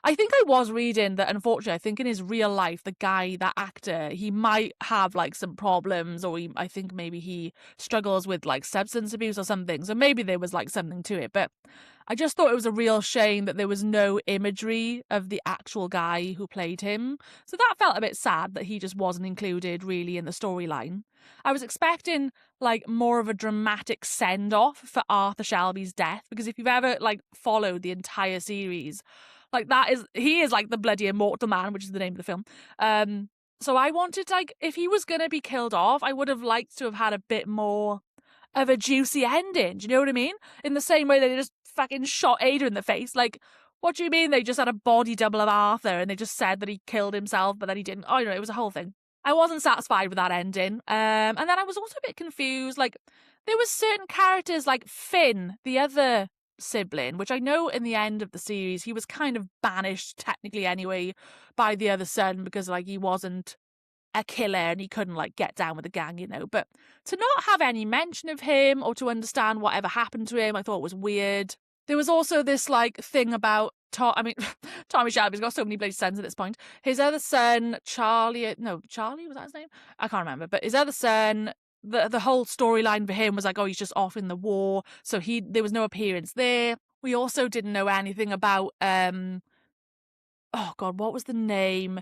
I think I was reading that, unfortunately, I think in his real life, the guy, that actor, he might have like some problems, or I think maybe he struggles with like substance abuse or something. So maybe there was like something to it. But I just thought it was a real shame that there was no imagery of the actual guy who played him. So that felt a bit sad that he just wasn't included really in the storyline. I was expecting like more of a dramatic send off for Arthur Shelby's death, because if you've ever like followed the entire series, like he is like the bloody immortal man, which is the name of the film. So I wanted, like, if he was going to be killed off, I would have liked to have had a bit more of a juicy ending. Do you know what I mean? In the same way that they just fucking shot Ada in the face. Like, what do you mean they just had a body double of Arthur and they just said that he killed himself, but then he didn't? Oh, you know, it was a whole thing. I wasn't satisfied with that ending. And then I was also a bit confused. Like, there was certain characters like Finn, the other sibling, which I know in the end of the series he was kind of banished technically anyway by the other son because like he wasn't a killer and he couldn't like get down with the gang, you know. But to not have any mention of him or to understand whatever happened to him, I thought was weird. There was also this like thing about Tommy Shelby's got so many bloody sons at this point. His other son, Charlie, was that his name? I can't remember. But his other son, the whole storyline for him was like, oh, he's just off in the war, so there was no appearance there. We also didn't know anything about oh God, what was the name?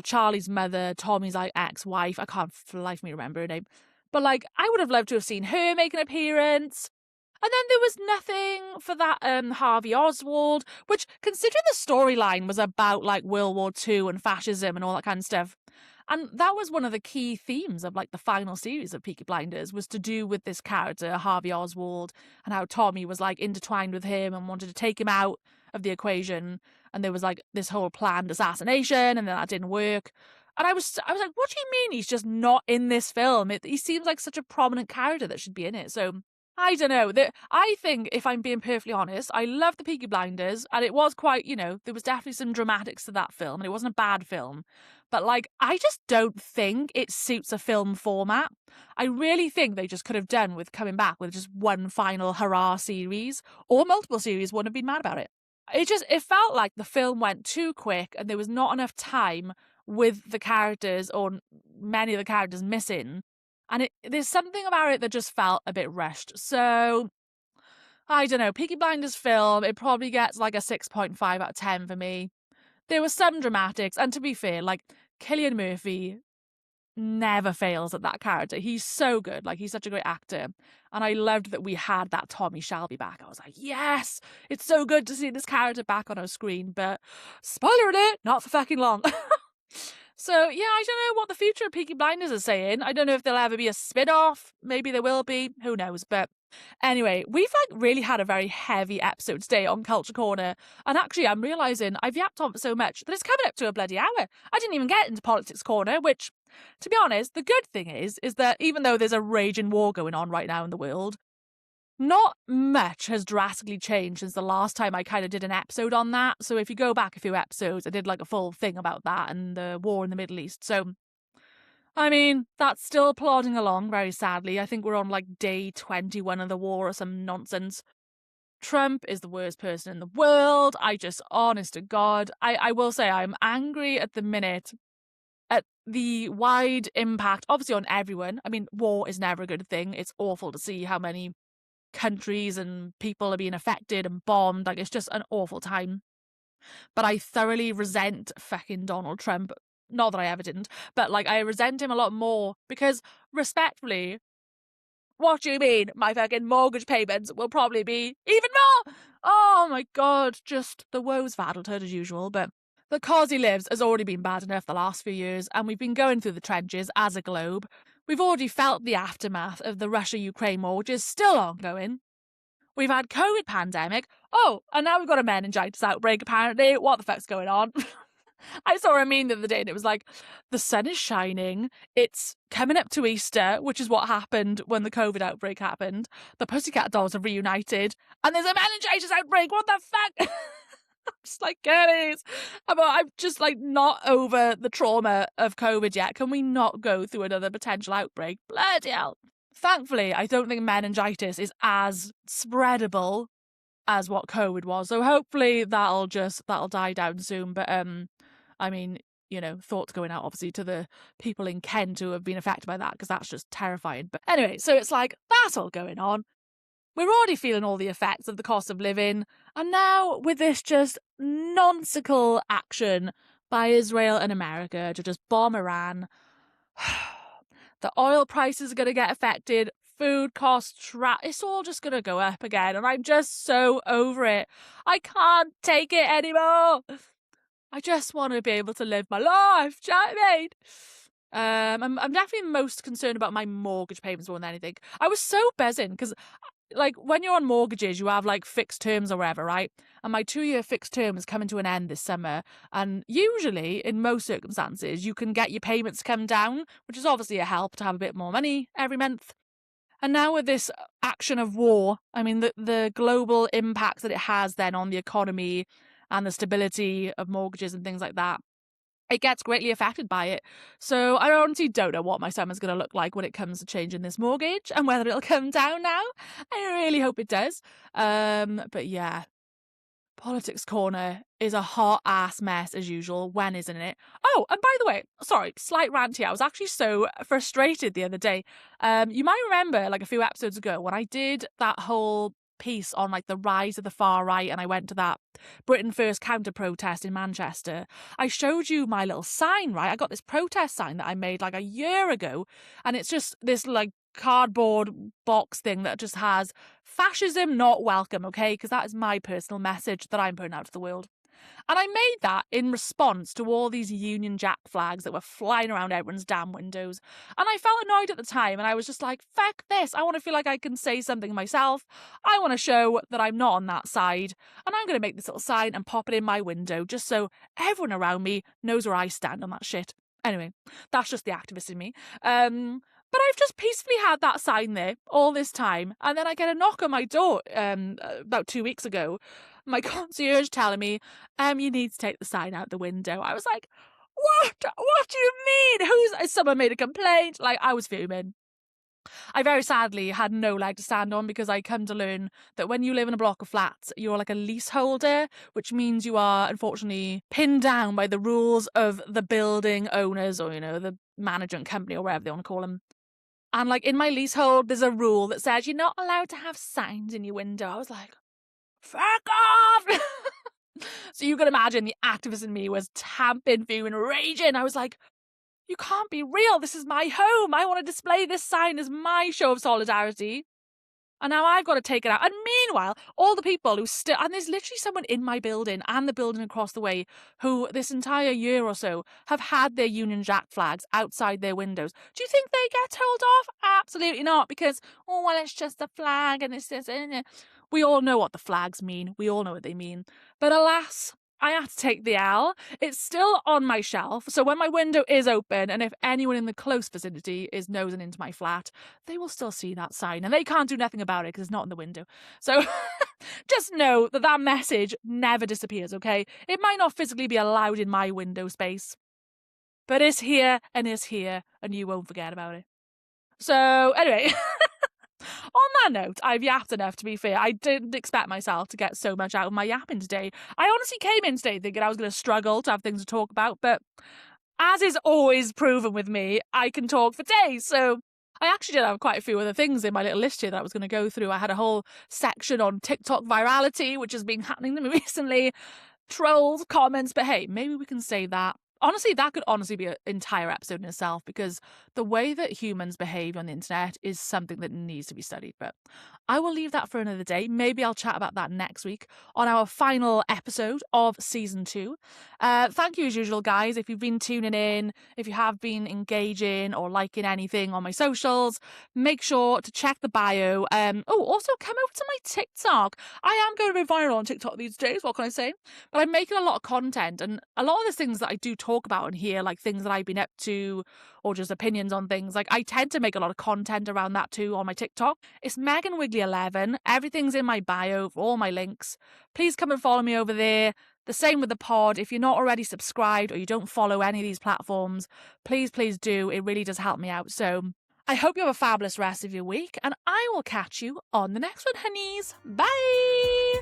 Charlie's mother, Tommy's like ex-wife. I can't for the life of me remember her name. But like, I would have loved to have seen her make an appearance. And then there was nothing for that Harvey Oswald, which, considering the storyline was about like World War II and fascism and all that kind of stuff, and that was one of the key themes of like the final series of Peaky Blinders, was to do with this character, Harvey Oswald, and how Tommy was like intertwined with him and wanted to take him out of the equation. And there was like this whole planned assassination, and then that didn't work. And I was like, what do you mean he's just not in this film? He seems like such a prominent character that should be in it. So I don't know. I think, if I'm being perfectly honest, I love the Peaky Blinders, and it was quite, there was definitely some dramatics to that film, and it wasn't a bad film. But, like, I just don't think it suits a film format. I really think they just could have done with coming back with just one final hurrah series, or multiple series, wouldn't have been mad about it. It felt like the film went too quick, and there was not enough time with the characters, or many of the characters missing. And there's something about it that just felt a bit rushed. So, I don't know. Peaky Blinders film, it probably gets like a 6.5 out of 10 for me. There was some dramatics. And to be fair, like, Cillian Murphy never fails at that character. He's so good. Like, he's such a great actor. And I loved that we had that Tommy Shelby back. I was like, yes, it's so good to see this character back on our screen. But, spoiler alert, not for fucking long. So, yeah, I don't know what the future of Peaky Blinders is saying. I don't know if there'll ever be a spin-off. Maybe there will be. Who knows? But anyway, we've like really had a very heavy episode today on Culture Corner. And actually, I'm realising I've yapped on for so much that it's coming up to a bloody hour. I didn't even get into Politics Corner, which, to be honest, the good thing is that even though there's a raging war going on right now in the world, not much has drastically changed since the last time I kind of did an episode on that. So if you go back a few episodes, I did like a full thing about that and the war in the Middle East. So, I mean, that's still plodding along, very sadly. I think we're on like day 21 of the war or some nonsense. Trump is the worst person in the world. Honest to God, I will say I'm angry at the minute at the wide impact, obviously on everyone. I mean, war is never a good thing. It's awful to see how many countries and people are being affected and bombed. Like, it's just an awful time. But I thoroughly resent fucking Donald Trump. Not that I ever didn't, but like, I resent him a lot more because, respectfully, what do you mean? My fucking mortgage payments will probably be even more. Oh my God, just the woes of adulthood as usual. But the cause he lives has already been bad enough the last few years, and we've been going through the trenches as a globe. We've already felt the aftermath of the Russia-Ukraine war, which is still ongoing. We've had COVID pandemic. Oh, and now we've got a meningitis outbreak, apparently. What the fuck's going on? I saw a meme the other day and it was like, the sun is shining, it's coming up to Easter, which is what happened when the COVID outbreak happened. The Pussycat Dolls have reunited, and there's a meningitis outbreak. What the fuck? I'm just like, girlies, I'm just like not over the trauma of COVID yet. Can we not go through another potential outbreak? Bloody hell. Thankfully, I don't think meningitis is as spreadable as what COVID was. So hopefully that'll die down soon. But I mean, thoughts going out obviously to the people in Kent who have been affected by that, because that's just terrifying. But anyway, so it's like, that's all going on. We're already feeling all the effects of the cost of living, and now with this just nonsensical action by Israel and America to just bomb Iran, the oil prices are going to get affected, food costs, it's all just going to go up again, and I'm just so over it. I can't take it anymore. I just want to be able to live my life, do you know what I mean? I'm definitely most concerned about my mortgage payments more than anything. I was so buzzing because, like, when you're on mortgages, you have like fixed terms or whatever, right? And my 2-year fixed term is coming to an end this summer. And usually, in most circumstances, you can get your payments to come down, which is obviously a help to have a bit more money every month. And now with this action of war, I mean, the global impact that it has then on the economy and the stability of mortgages and things like that, it gets greatly affected by it. So I honestly don't know what my summer's going to look like when it comes to changing this mortgage and whether it'll come down now. I really hope it does. But yeah, Politics Corner is a hot ass mess as usual. When isn't it? Oh, and by the way, sorry, slight rant here. I was actually so frustrated the other day. You might remember like a few episodes ago when I did that whole piece on like the rise of the far right, and I went to that Britain First counter protest in Manchester, I showed you my little sign, right? I got this protest sign that I made like a year ago, and it's just this like cardboard box thing that just has fascism not welcome, okay? Because that is my personal message that I'm putting out to the world. And I made that in response to all these Union Jack flags that were flying around everyone's damn windows. And I felt annoyed at the time, and I was just like, fuck this. I want to feel like I can say something myself. I want to show that I'm not on that side. And I'm going to make this little sign and pop it in my window just so everyone around me knows where I stand on that shit. Anyway, that's just the activist in me. But I've just peacefully had that sign there all this time. And then I get a knock on my door about 2 weeks ago. My concierge telling me, you need to take the sign out the window. I was like, what? What do you mean? Someone made a complaint? Like, I was fuming. I very sadly had no leg to stand on, because I come to learn that when you live in a block of flats, you're like a leaseholder, which means you are unfortunately pinned down by the rules of the building owners, or, the management company, or whatever they want to call them. And like in my leasehold, there's a rule that says you're not allowed to have signs in your window. I was like, fuck off! So you can imagine the activist in me was tamping, fuming, raging. I was like, you can't be real. This is my home. I want to display this sign as my show of solidarity. And now I've got to take it out. And meanwhile, all the people who and there's literally someone in my building and the building across the way who this entire year or so have had their Union Jack flags outside their windows. Do you think they get told off? Absolutely not, because, oh, well, it's just a flag and it's this. We all know what the flags mean. We all know what they mean. But alas, I had to take the L. It's still on my shelf, so when my window is open, and if anyone in the close vicinity is nosing into my flat, they will still see that sign, and they can't do nothing about it because it's not in the window. So just know that message never disappears, okay? It might not physically be allowed in my window space, but it's here, and you won't forget about it. So anyway... On that note, I've yapped enough, to be fair. I didn't expect myself to get so much out of my yapping today. I honestly came in today thinking I was going to struggle to have things to talk about, but as is always proven with me, I can talk for days. So I actually did have quite a few other things in my little list here that I was going to go through. I had a whole section on TikTok virality, which has been happening to me recently, trolls, comments, but hey, maybe we can say that. Honestly, that could honestly be an entire episode in itself, because the way that humans behave on the internet is something that needs to be studied. But I will leave that for another day. Maybe I'll chat about that next week on our final episode of season 2. Thank you as usual, guys. If you've been tuning in, if you have been engaging or liking anything on my socials, make sure to check the bio. Also come over to my TikTok. I am going to be viral on TikTok these days. What can I say? But I'm making a lot of content, and a lot of the things that I do talk about in here, like things that I've been up to or just opinions on things, like I tend to make a lot of content around that too on my TikTok. It's Megan Wigz 11. Everything's in my bio for all my links. Please come and follow me over there. The same with the pod. If you're not already subscribed or you don't follow any of these platforms, please do. It really does help me out. So I hope you have a fabulous rest of your week, and I will catch you on the next one, honeys. Bye!